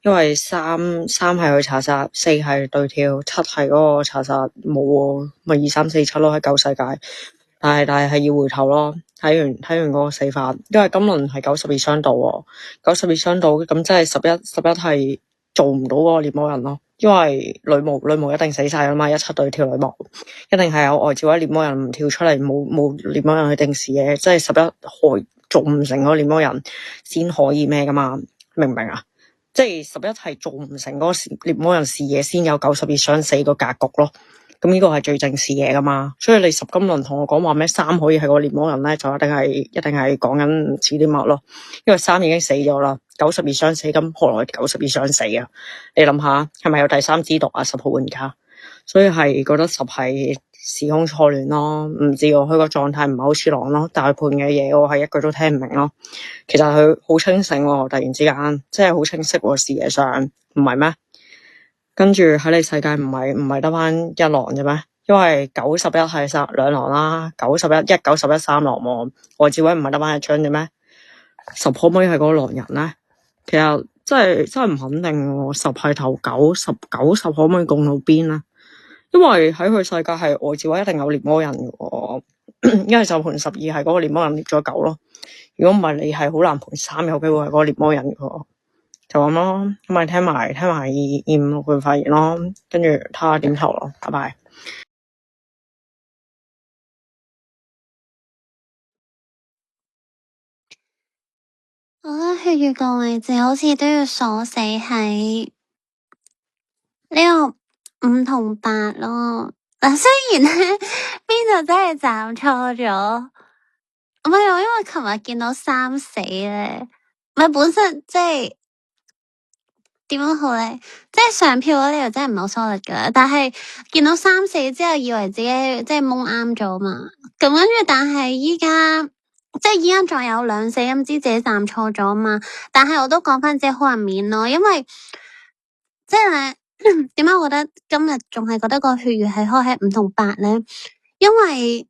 因為3係佢查殺，4係對跳，7係嗰個查殺冇喎，咪2、3、4、7咯喺9世界。但係要回頭咯，睇完嗰個死法，因為今輪係9、12雙倒喎，9、12雙倒咁即係11係做唔到嗰個獵魔人咯，因為女巫一定死晒啦嘛，17對跳女巫，一定係有外召或者獵魔人唔跳出嚟，冇獵魔人去定視野，即係11做唔成嗰個獵魔人先可以咩噶嘛，明唔明啊？即係11係做唔成嗰個獵魔人視野先有9、12雙死個格局咯。咁呢個係最正視野噶嘛，所以你10金輪同我講話咩3可以係個獵魔人咧，就一定係講緊唔知啲乜咯，因為3已經死咗啦，9、12雙死，咁何來9、12雙死啊？你諗下係咪有第3支毒啊？10號玩家，所以係覺得10係時空錯亂咯，唔知佢個狀態唔係好似狼咯，大判嘅嘢我係一句都聽唔明咯。其實佢好清醒喎，突然之間即係好清晰喎，視野上唔係咩？跟住喺你世界唔係得翻1狼啫咩？因為9、11係殺2狼啦，9、11 1、9、11 3狼喎，外召位唔係得翻1張啫咩？10可唔可以係嗰個狼人咧？其實真係唔肯定喎，10係投9， 10可唔可以共到邊咧？因為喺佢世界係外召位一定有獵魔人嘅喎，因為就盤12係嗰個獵魔人獵咗9咯。如果唔係你係好難盤3有機會係嗰個獵魔人嘅喎。就咁咯，咁咪聽埋256佢發言咯，跟住睇下點投咯，拜拜。我覺得血月個位置好似都要鎖死喺呢個5同8咯。嗱，雖然咧邊度真係站錯咗，唔係因為琴日見到3死咧，咪本身即係。點樣好咧？即係上票嗰啲又真係唔係好 solid 噶，但係見到3、4之後，以為自己即係蒙啱咗嘛。咁跟住，但係依家仲有2、4，咁知自己站錯咗嘛。但係我都講翻自己好人面咯，因為即係點解我覺得今日仲係覺得個血月係開喺5同8咧？因為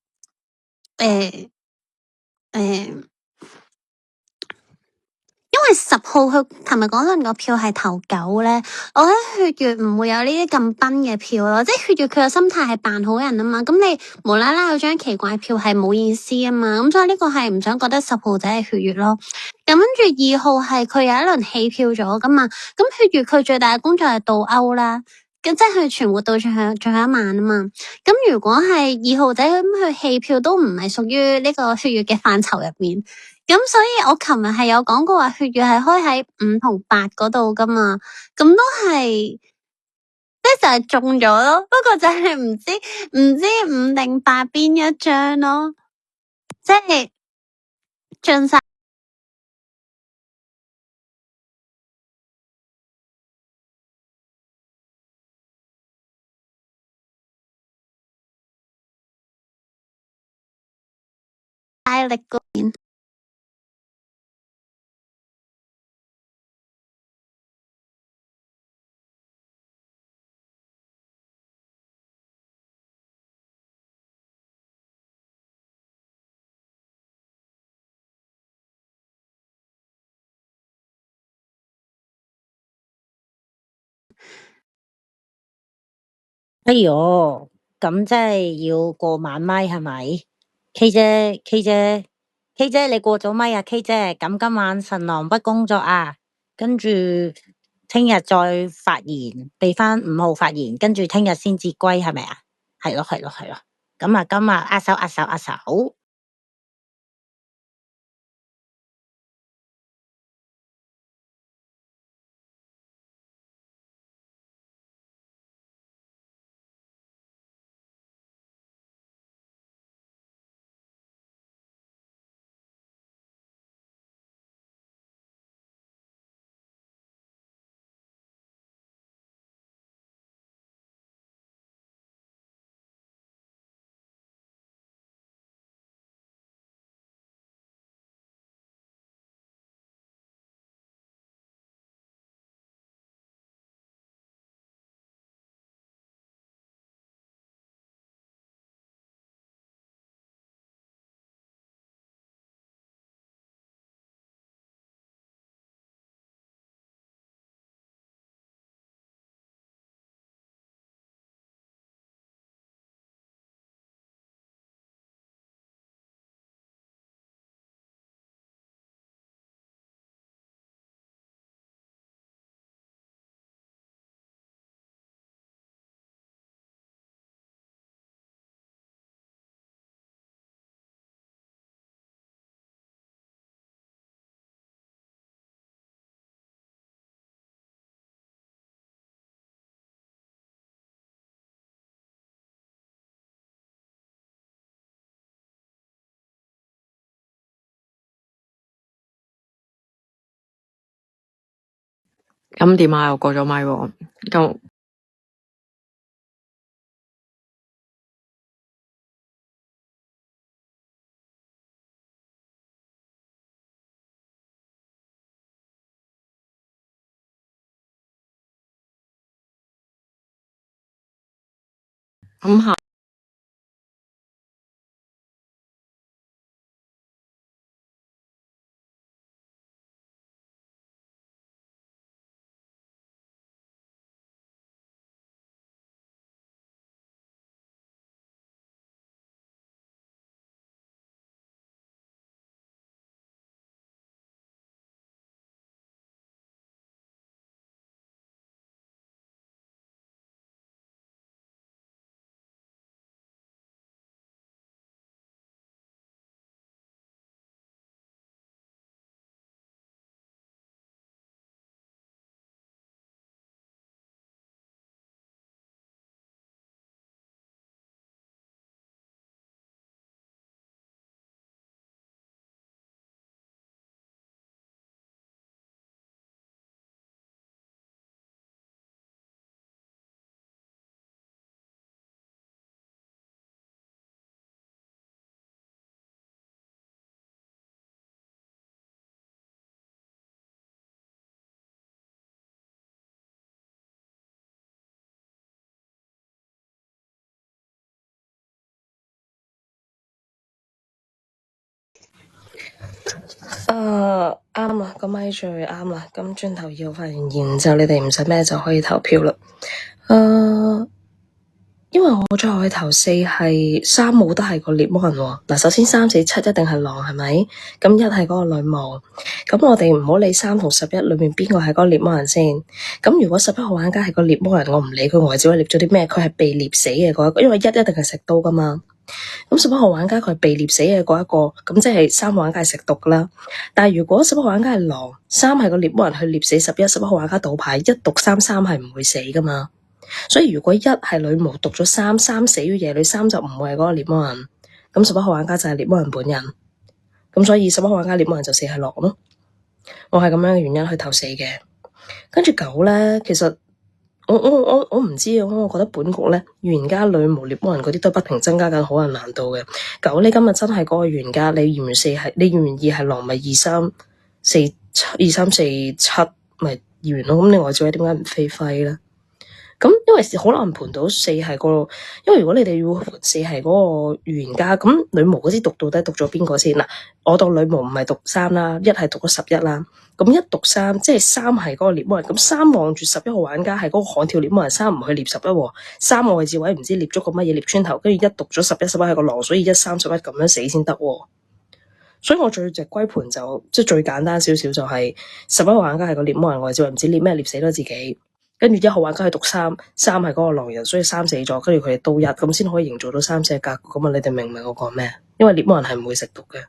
因為10號佢琴日嗰輪個票係投9咧，我覺得血月唔會有呢啲咁崩嘅票咯，即係血月佢個心態係扮好人啊嘛，咁你無啦啦有張奇怪票係冇意思啊嘛，咁所以呢個係唔想覺得10號仔係血月咯。咁跟住2號係佢有一輪棄票咗噶嘛，咁血月佢最大嘅工作係倒勾啦，咁即係佢存活到最後一晚啊嘛。咁如果係2號仔咁佢棄票都唔係屬於呢個血月嘅範疇入面。咁所以我琴日係有講過話血月係開喺5同8嗰度噶嘛，咁都係即係就係中咗咯，不過就係唔知5定8邊一張咯，即係盡晒力嗰邊。哎喲，咁即係要過晚咪係咪？K 姐，你過咗咪啊？K 姐，咁今晚神狼不工作啊，跟住聽日再發言，俾翻5號發言，跟住聽日先至歸係咪啊？係咯，咁啊，今日握手。咁點啊？又過咗咪喎，咁下啱啦，個咪最啱啦。咁轉頭要發完言之後，你哋唔使咩就可以投票啦。因為我最後去投4係3冇得係個獵魔人喎。嗱，首先3、4、7一定係狼係咪？咁1係嗰個女巫。咁我哋唔好理3同11裏面邊個係嗰個獵魔人先。咁如果11號玩家係個獵魔人，我唔理佢外招獵咗啲咩，佢係被獵死嘅嗰一個，因為1一定係食刀噶嘛。咁11號玩家佢係被獵死嘅嗰一個，咁即係3號玩家係食毒噶啦。但係如果11號玩家係狼，3係個獵魔人去獵死11號玩家倒牌，1毒3係唔會死噶嘛。所以如果一係女巫讀咗三死於夜裏，三就唔會係嗰個獵魔人。咁11號玩家就係獵魔人本人。咁所以11號玩家獵魔人就4係狼咯。我係咁樣嘅原因去投4嘅。跟住9咧，其實我唔知啊，我覺得本局咧預言家、女巫、獵魔人嗰啲都不停增加緊好人難度嘅。9你今日真係嗰個預言家，你驗完4係，你驗完2係狼咪2、3、4、2、3、4、7咪驗完咯。咁你外置位點解唔飛揮咧？咁因為好難盤到4係個，因為如果你哋要盤4係嗰個預言家，咁女巫嗰啲讀到底讀咗邊個先嗱？我當女巫唔係讀3啦，1係讀咗11啦。咁1讀3，即係3係嗰個獵魔人。咁3望住11號玩家係嗰個悍跳獵魔人，3唔去獵11喎。3外置位唔知獵咗個乜嘢獵穿頭，跟住1讀咗11係個狼，所以1、3、11咁樣死先得喎。所以我最直歸盤就即係最簡單少少就係11號玩家係個獵魔人，外置位唔知獵咩獵死咗自己。跟住1號玩家去讀3係嗰個狼人，所以3死咗，跟住佢哋都1，咁先可以營造到3死嘅格局。咁啊，你哋明唔明我講咩？因為獵魔人係唔會食毒嘅，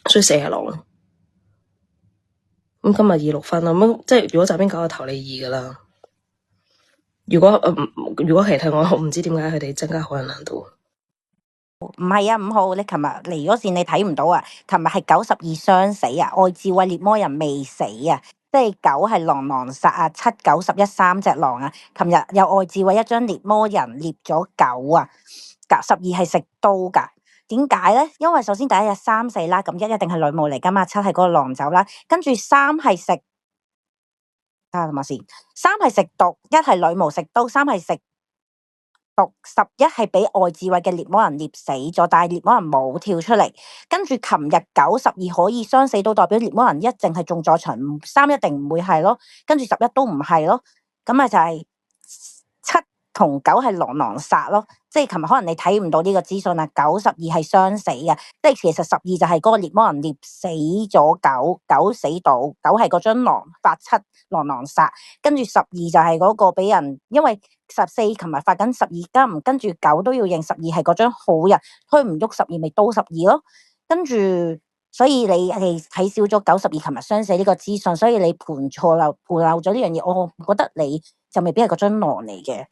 所以4係狼咯。咁今日2、6分啦，咁即係如果集邊9就投你2噶啦。如果其他我唔知點解佢哋增加好人難度。唔係啊，5號你琴日嚟嗰線你睇唔到啊，琴日係92雙死啊，外置位獵魔人未死啊，即係9係狼殺啊，7、9、11 3隻狼啊，琴日有外置位一張獵魔人獵咗9啊，12係食刀㗎。點解咧？因為首先第一日3、4啦，咁1一定係女巫嚟㗎嘛，7係嗰個狼走啦，跟住3係食，睇下諗下先，3係食毒，1係女巫食刀，3係食毒，11係俾外置位嘅獵魔人獵死咗，但係獵魔人冇跳出嚟。跟住琴日9、12可以雙死到，代表獵魔人1淨係中咗場，3一定唔會係咯，跟住11都唔係咯，咁咪就係7同9係狼殺咯。即係琴日可能你睇唔到呢個資訊啊，9、12係雙死嘅，即係其實12就係嗰個獵魔人獵死咗9死到9係嗰張狼發7狼殺，跟住12就係嗰個俾人，因為14琴日發緊12金，跟住9都要認12係嗰張好人，推唔喐12咪刀12咯，跟住所以你係睇少咗9、12琴日雙死呢個資訊，所以你盤漏咗呢樣嘢，我覺得你就未必係嗰張狼嚟嘅。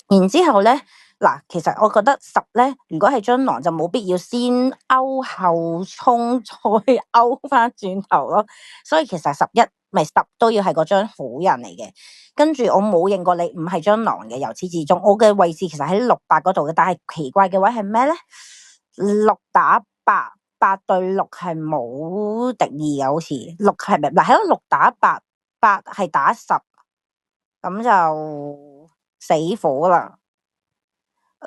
然之後咧，嗱，其實我覺得10咧，如果係張狼就冇必要先勾後衝再勾翻轉頭咯。所以其實11咪10都要係嗰張好人嚟嘅。跟住我冇認過你5係張狼嘅，由始至終我嘅位置其實喺6、8嗰度嘅，但係奇怪嘅位係咩咧？6打8，8對6係冇敵意嘅，好似6係咪？嗱，喺度6打8，8係打10，咁就死火啦。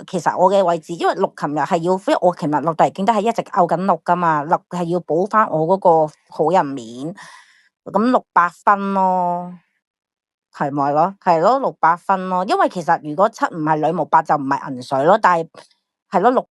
其實我嘅位置，因為6琴日係要，因為我琴日落地境都係一直拗緊6噶嘛，6係要補翻我嗰個好人面，咁6、8分咯，係咪咯？係咯，6、8分咯。因為其實如果7唔係女巫，8就唔係銀水咯，但係係咯6。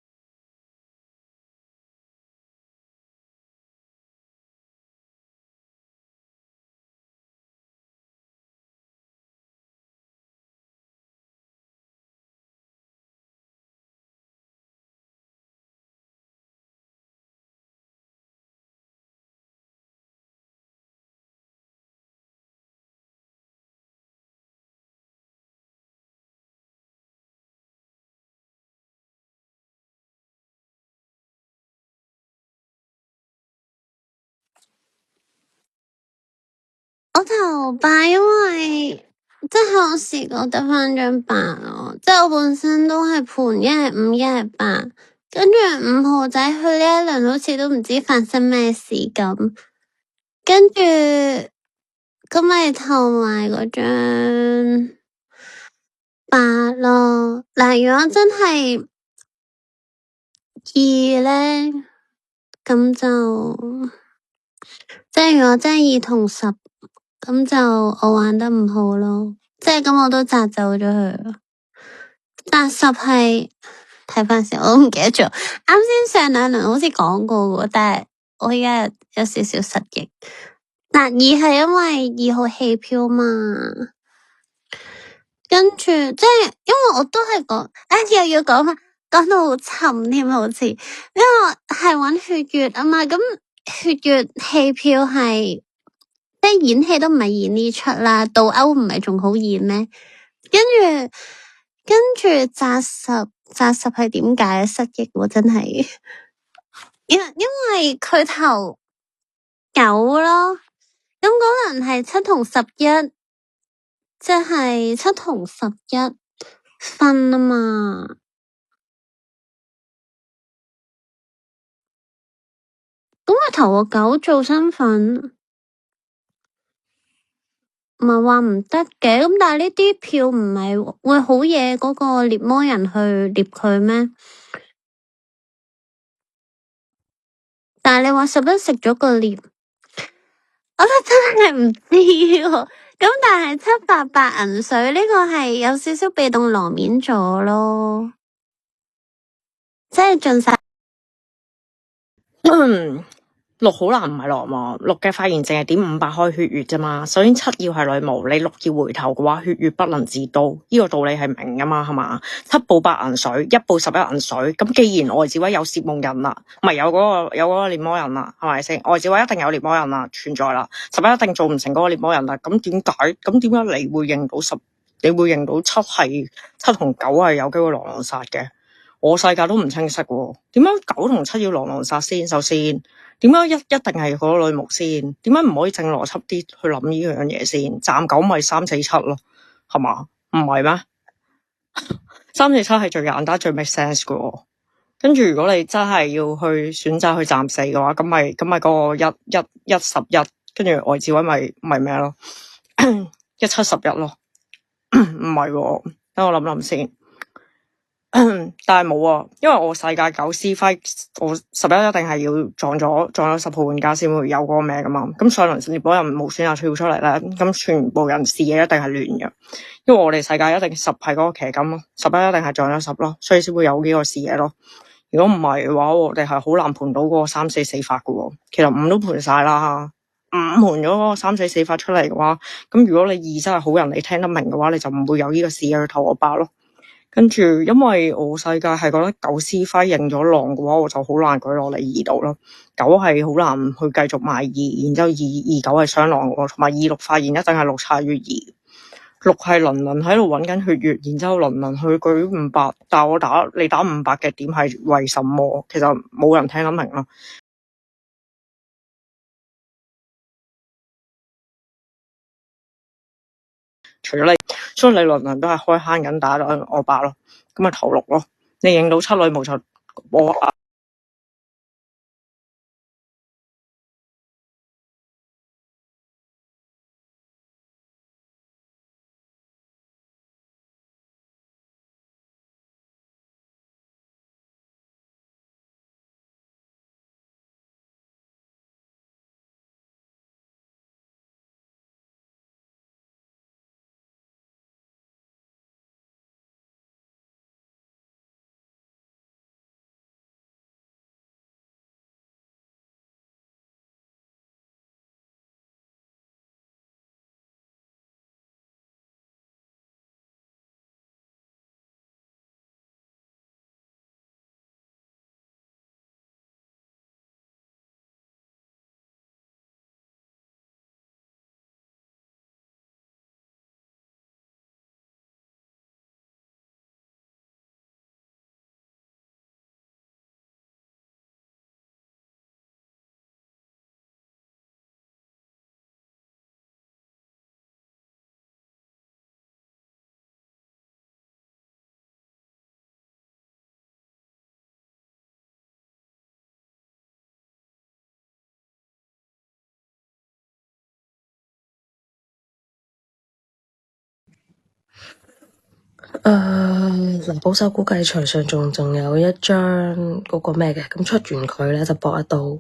我投8，因為即係我試過得翻張8咯，即係我本身都係盤一係5，一係8，跟住5號仔去呢一輪好似都唔知發生咩事咁，跟住咁咪投埋嗰張8咯。嗱，如果真係2咧，咁就即係如果真係2同10。咁就我玩得唔好咯，即係咁我都擲走咗佢咯。但10係睇翻先，我唔記得咗。啱先上2輪好似講過嘅，但係我而家有少少失憶。嗱，2係因為2號棄票嘛，跟住即係因為我都係講，又要講翻，講到好沉添，好似因為係玩血月啊嘛，咁血月棄票係。即係演戲都唔係演呢出啦，倒歐唔係仲好演咩？跟住扎實係點解失憶喎？真係，因為佢頭9咯，咁嗰輪係7同11，即係7同11分啊嘛。咁佢投個9做身份，唔係話唔得嘅。咁但係呢啲票唔係會好嘢嗰個獵魔人去獵佢咩？但係你話11食咗個獵，我真係唔知喎。咁但係788銀水呢個係有少少被動羅面咗咯，即係盡晒。 6好難唔係落嘛，6嘅發言淨係點500開血月啫嘛。首先7要係女巫，你6要回頭嘅話，血月不能自刀，呢個道理係明噶嘛，係嘛？7報8銀水，1報11銀水。咁既然外子位有攝夢人啦，唔係有嗰個獵魔人啦，係咪先？外子位一定有獵魔人啦，存在啦。11一定做唔成嗰個獵魔人啦。咁點解你會認到10？你會認到7係7同9係有機會狼殺嘅？我世界都唔清晰喎，點解9同7要狼殺先？首先，點解一定係嗰個女巫先？點解唔可以正邏輯啲去諗呢樣嘢先？站9咪3、4、7咯，係嘛？唔係咩？3、4、7係最簡單最 make sense 嘅喎。跟住如果你真係要去選擇去站4嘅話，咁咪嗰個111，跟住外置位咪咩咯？1711咯，唔係喎，等我諗先。但係冇啊，因為我世界9 C 輝，我11一定係要撞咗10號玩家先會有嗰個咩噶嘛。咁上輪獵魔人冇選擇跳出嚟咧，咁全部人視野一定係亂嘅。因為我哋世界一定10係嗰個騎金咯，11一定係撞咗10咯，所以先會有幾個視野咯。如果唔係嘅話，我哋係好難盤到嗰個3、4、4法噶喎。其實5都盤晒啦，5盤咗嗰個3、4、4法出嚟嘅話，咁如果你2真係好人，你聽得明嘅話，你就唔會有呢個視野去投我8咯。跟住，因為我世界係覺得9 C 輝認咗狼嘅話，我就好難舉落嚟2度咯。9係好難去繼續買2，然之後2 9係雙狼嘅喎，同埋2 6發現一定係6差於2。6係輪輪喺度揾緊血月，然之後輪輪去舉500，但係你打500嘅點係為什麼？其實冇人聽得明咯。除咗你，所以你輪輪都係開慳緊打我8咯，咁咪投6咯。你認到7女巫就我保守估計場上仲有一張嗰個咩嘅，咁出完佢咧就搏一刀。咁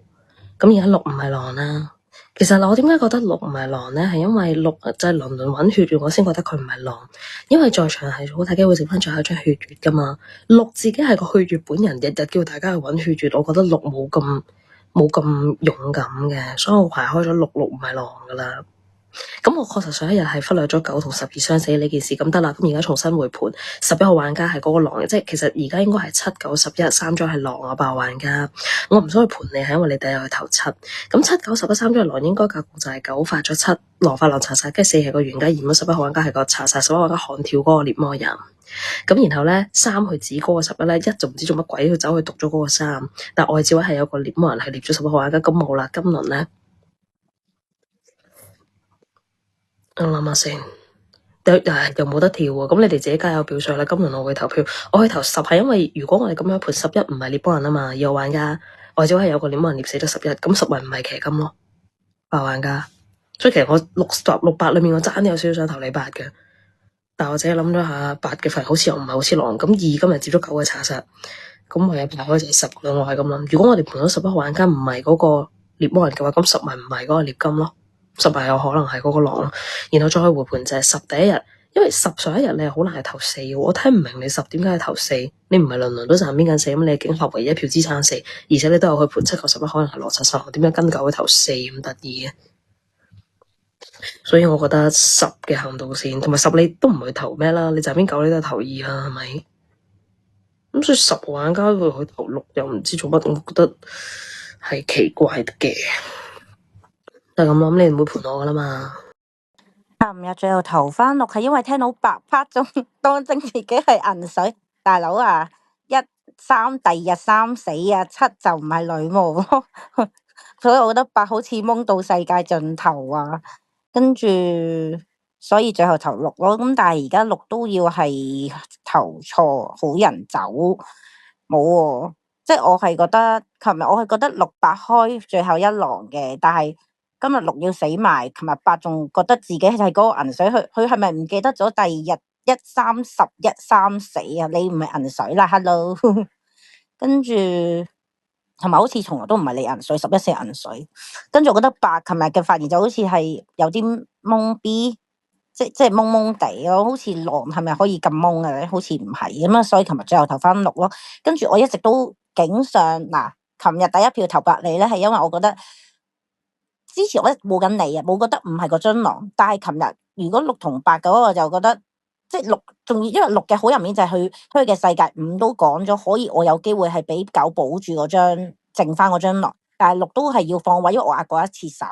而家6唔係狼啦。其實我點解覺得6唔係狼咧？係因為6就係輪輪揾血月，我先覺得佢唔係狼。因為在場係好大機會剩翻最後一張血月噶嘛。6自己係個血月本人，日日叫大家去揾血月，我覺得6冇咁勇敢嘅，所以我排開咗6唔係狼噶啦。咁我確實上一日係忽略咗9同12雙死呢件事，咁得啦。咁而家重新回盤，11號玩家係嗰個狼嘅，即係其實而家應該係7、9、11三張係狼啊爆玩家。我唔想去盤你，係因為你第一日去投7，咁7、9、11三張係狼，應該格局就係9發咗7，狼發狼查殺，跟住4係個玩家，而咁11號玩家係個查殺，11號玩家悍跳嗰個獵魔人。咁然後咧3去指嗰個11咧，1就唔知做乜鬼，佢走去讀咗嗰個3，但外照位係有個獵魔人係獵咗11號玩家，咁冇啦。今輪咧。我諗下先，又冇得跳喎。咁你哋自己加油表述啦。今輪我會投票，我去投10係因為如果我哋咁樣盤11唔係獵幫人啊嘛，有玩家外照係有個獵幫人獵死咗11，咁10位唔係騎金咯，爆玩家。所以其實我6-8裏面我爭啲有少少想投你8嘅，但我自己諗咗下8嘅份好似又唔係好似狼，咁2今日接咗9嘅查殺，咁唯有排開就10啦。我係咁諗。如果我哋盤咗11號玩家唔係嗰個獵幫人嘅話，咁10位唔係嗰個獵金咯。10係有可能係嗰個狼咯，然後再去回盤就係10第一日，因為10上一日你係好難係投4嘅，我睇唔明你10點解係投4，你唔係輪輪都站邊緊4，咁你警合唯一票支撐4，而且你都有去盤7、9、11可能係羅查殺，點解跟9去投4咁得意嘅？所以我覺得10嘅行動線，同埋10你都唔會投咩啦，你站邊9你都係投2啦，係咪？咁所以10號玩家佢去投6又唔知做乜，我覺得係奇怪嘅。就咁諗，你唔會盤我噶啦嘛？琴日最後投翻6係因為聽到8拍中當真自己係銀水大佬啊，1、3第二日3死啊，7就唔係女巫咯，所以我覺得8好似懵到世界盡頭啊，跟住所以最後投6咯，咁但係而家6都要係投錯好人走冇喎，即係我係覺得琴日我係覺得6、8開最後一狼嘅，但係。今日6要死埋，琴日8仲覺得自己係嗰個銀水，佢係咪唔記得咗第二日1、3、11、3死啊？你唔係銀水啦 ，hello， 跟住同埋好似從來都唔係你銀水，11四銀水，跟住我覺得8琴日嘅發言就好似係有啲懵逼，即係懵懵地咯，好似狼係咪可以咁懵嘅咧？好似唔係咁啊，所以琴日最後投翻6咯，跟住我一直都警上嗱，琴日第一票投8你咧，係因為我覺得。之前我一冇緊你啊，冇覺得唔係個樽狼，但係琴日如果6同8嘅話，我就覺得即係6仲要，因為6嘅好入面就係佢嘅世界5都講咗，可以我有機會係俾9保住嗰張剩翻嗰張狼，但係6都係要放位，因為我壓過一次手，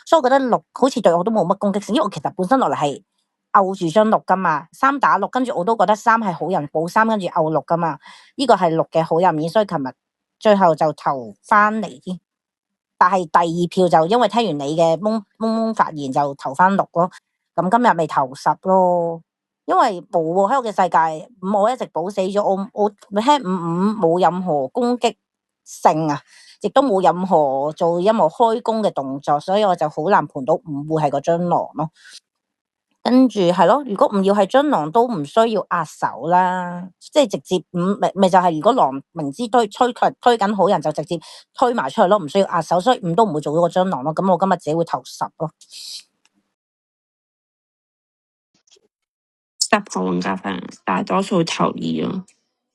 所以我覺得6好似對我都冇乜攻擊性，因為我其實本身落嚟係摳住張6噶嘛，3打6，跟住我都覺得3係好人保3，跟住摳6噶嘛，呢個係6嘅好入面，所以琴日最後就投翻嚟啲。但係第2票就因為聽完你嘅懵發言就投翻6咯，咁今日咪投10咯，因為冇喎喺我嘅世界5我一直保死咗，我聽5冇任何攻擊性啊，亦都冇任何做任何開弓嘅動作，所以我就好難盤到5會係個蟑螂咯。跟住係咯，如果5要係蟑螂都唔需要壓手啦，即係直接5咪就係如果狼明知推緊好人就直接推埋出去咯，唔需要壓手，所以5都唔會做到個蟑螂咯。咁我今日自己會投10咯。10號玩家份大多數投2咯。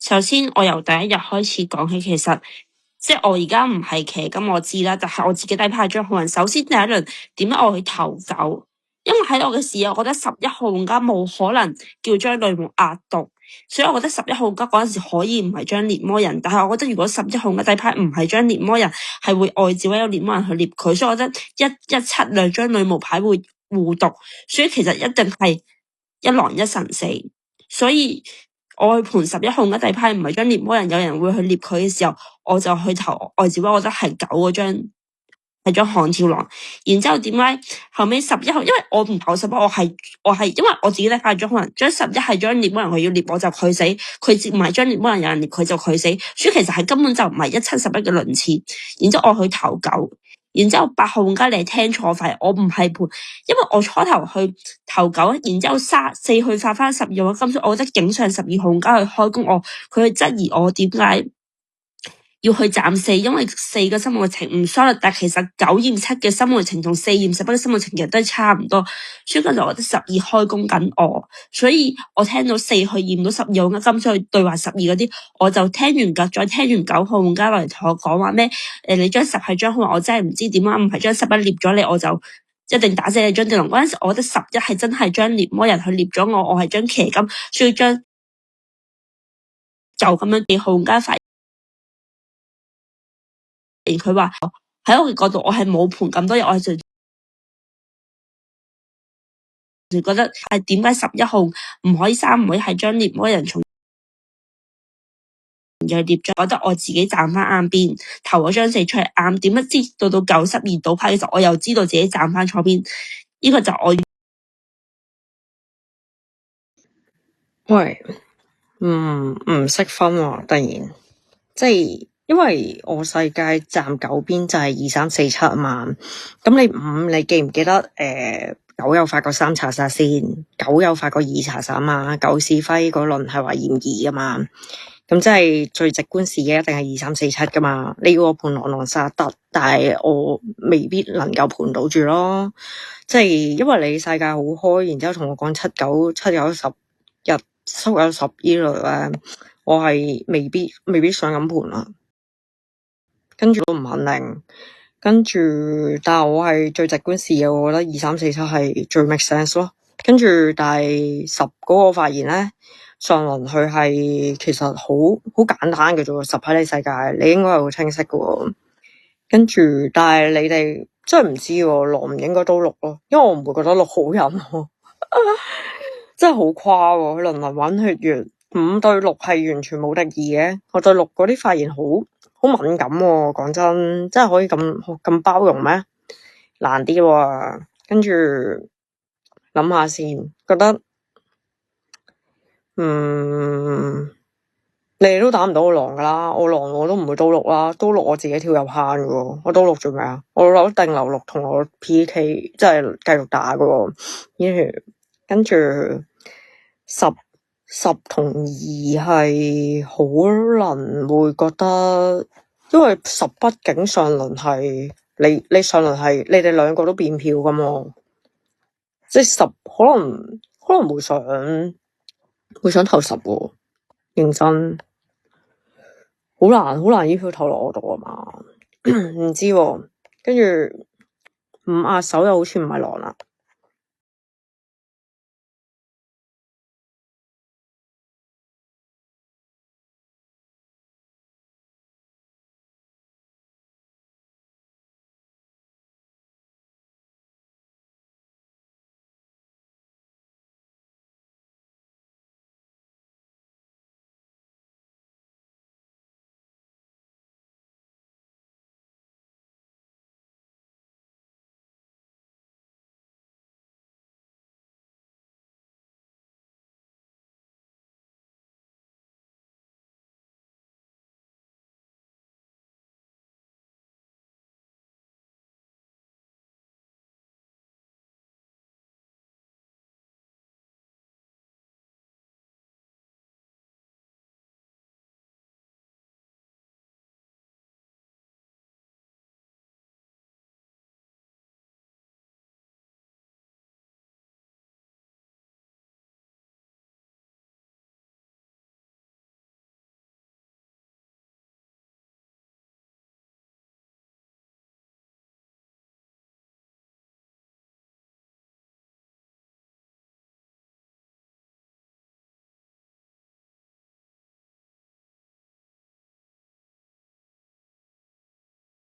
首先我由第一日開始講起，其實即係我而家唔係騎金我知啦，但係我自己底牌張好人。首先第一輪點解我去投9？因為喺我嘅視野，我覺得11號玩家冇可能叫張女巫壓毒，所以我覺得11號玩家嗰陣時可以唔係張獵魔人，但係我覺得如果11號玩家底牌唔係張獵魔人，係會外召有獵魔人去獵佢，所以我覺得1、7兩張女巫牌會互毒，所以其實一定係一狼一神死，所以我去盤11號玩家底牌唔係張獵魔人，有人會去獵佢嘅時候，我就去投外召位，我覺得係9嗰張。係張悍跳狼，然之後點解後尾11號？因為我唔投11，我係因為我自己咧發咗可能張11係張獵魔人，佢要獵我就佢死，佢唔係張獵魔人有人獵佢就佢死，所以其實係根本就唔係1、7、11嘅輪次。然之後我去投9，然之後8號玩家你係聽錯費，我唔係盤，因為我初頭去投9，然之後4去發翻12號，咁所以我覺得警上12號玩家去開工，佢去質疑我點解要去斬4，因為4嘅生活情唔 solid，但其實9驗7嘅生活情同4驗11嘅生活情其實都係差唔多，所以嗰陣我覺得12開工緊我，所以我聽到4去驗到12號玩家，咁所以對話12嗰啲，我就聽完再聽完9號玩家落嚟同我講話咩？你張10係張好人，我真係唔知點解唔係張11獵咗你，我就一定打死你張智霖。嗰陣時，我覺得11係真係將獵魔人去獵咗我係將騎金，所以將就咁樣俾浩家發現佢話喺我嘅角度，我係冇盤咁多日，我係純覺得係點解11號唔可以3唔可以係將獵魔人從又獵咗，覺得我自己站翻啱邊，投咗張4出嚟啱，點不知到92倒牌嘅時候，我又知道自己站翻錯邊，呢個就我喂，唔識分喎，突然即係因為我世界站9邊就係2、3、4、7啊嘛，咁你5你記唔記得9有發過3查殺先，9有發過2查殺嘛，9是輝嗰輪係話嫌疑啊嘛，咁即係最直觀視嘅一定係2、3、4、7噶嘛，你要我盤狼狼殺得，但係我未必能夠盤到住咯，即係因為你世界好開，然之後同我講7、9、7、9、10日收有10呢類咧，我係未必想咁盤啦。跟住都唔肯定，跟住但係我係最直觀視嘅，我覺得2、3、4、7係最 make sense 咯。跟住但係10嗰個發現咧，上輪佢係其實好簡單嘅啫喎，10喺你世界，你應該係好清晰嘅喎。跟住但係你哋真係唔知喎，狼唔應該都6咯，因為我唔會覺得6好人喎。真係好誇喎！佢輪流玩血月5對6係完全冇敵意嘅，我對6嗰啲發現好敏感喎。講真，真係可以咁包容咩？難啲喎。跟住諗下先，覺得你哋都打唔到我狼噶啦，我狼我都唔會刀6啦，刀6我自己跳入坑嘅喎，我刀6做咩啊？我留定留6同我 PK， 即係繼續打嘅喎。跟住10同2係可能會覺得，因為10畢竟上輪係你上輪係你哋兩個都變票噶嘛，即係10可能會想投10喎，認真好難依票投落我度啊嘛，唔知喎。跟住5壓手又好似唔係狼啦。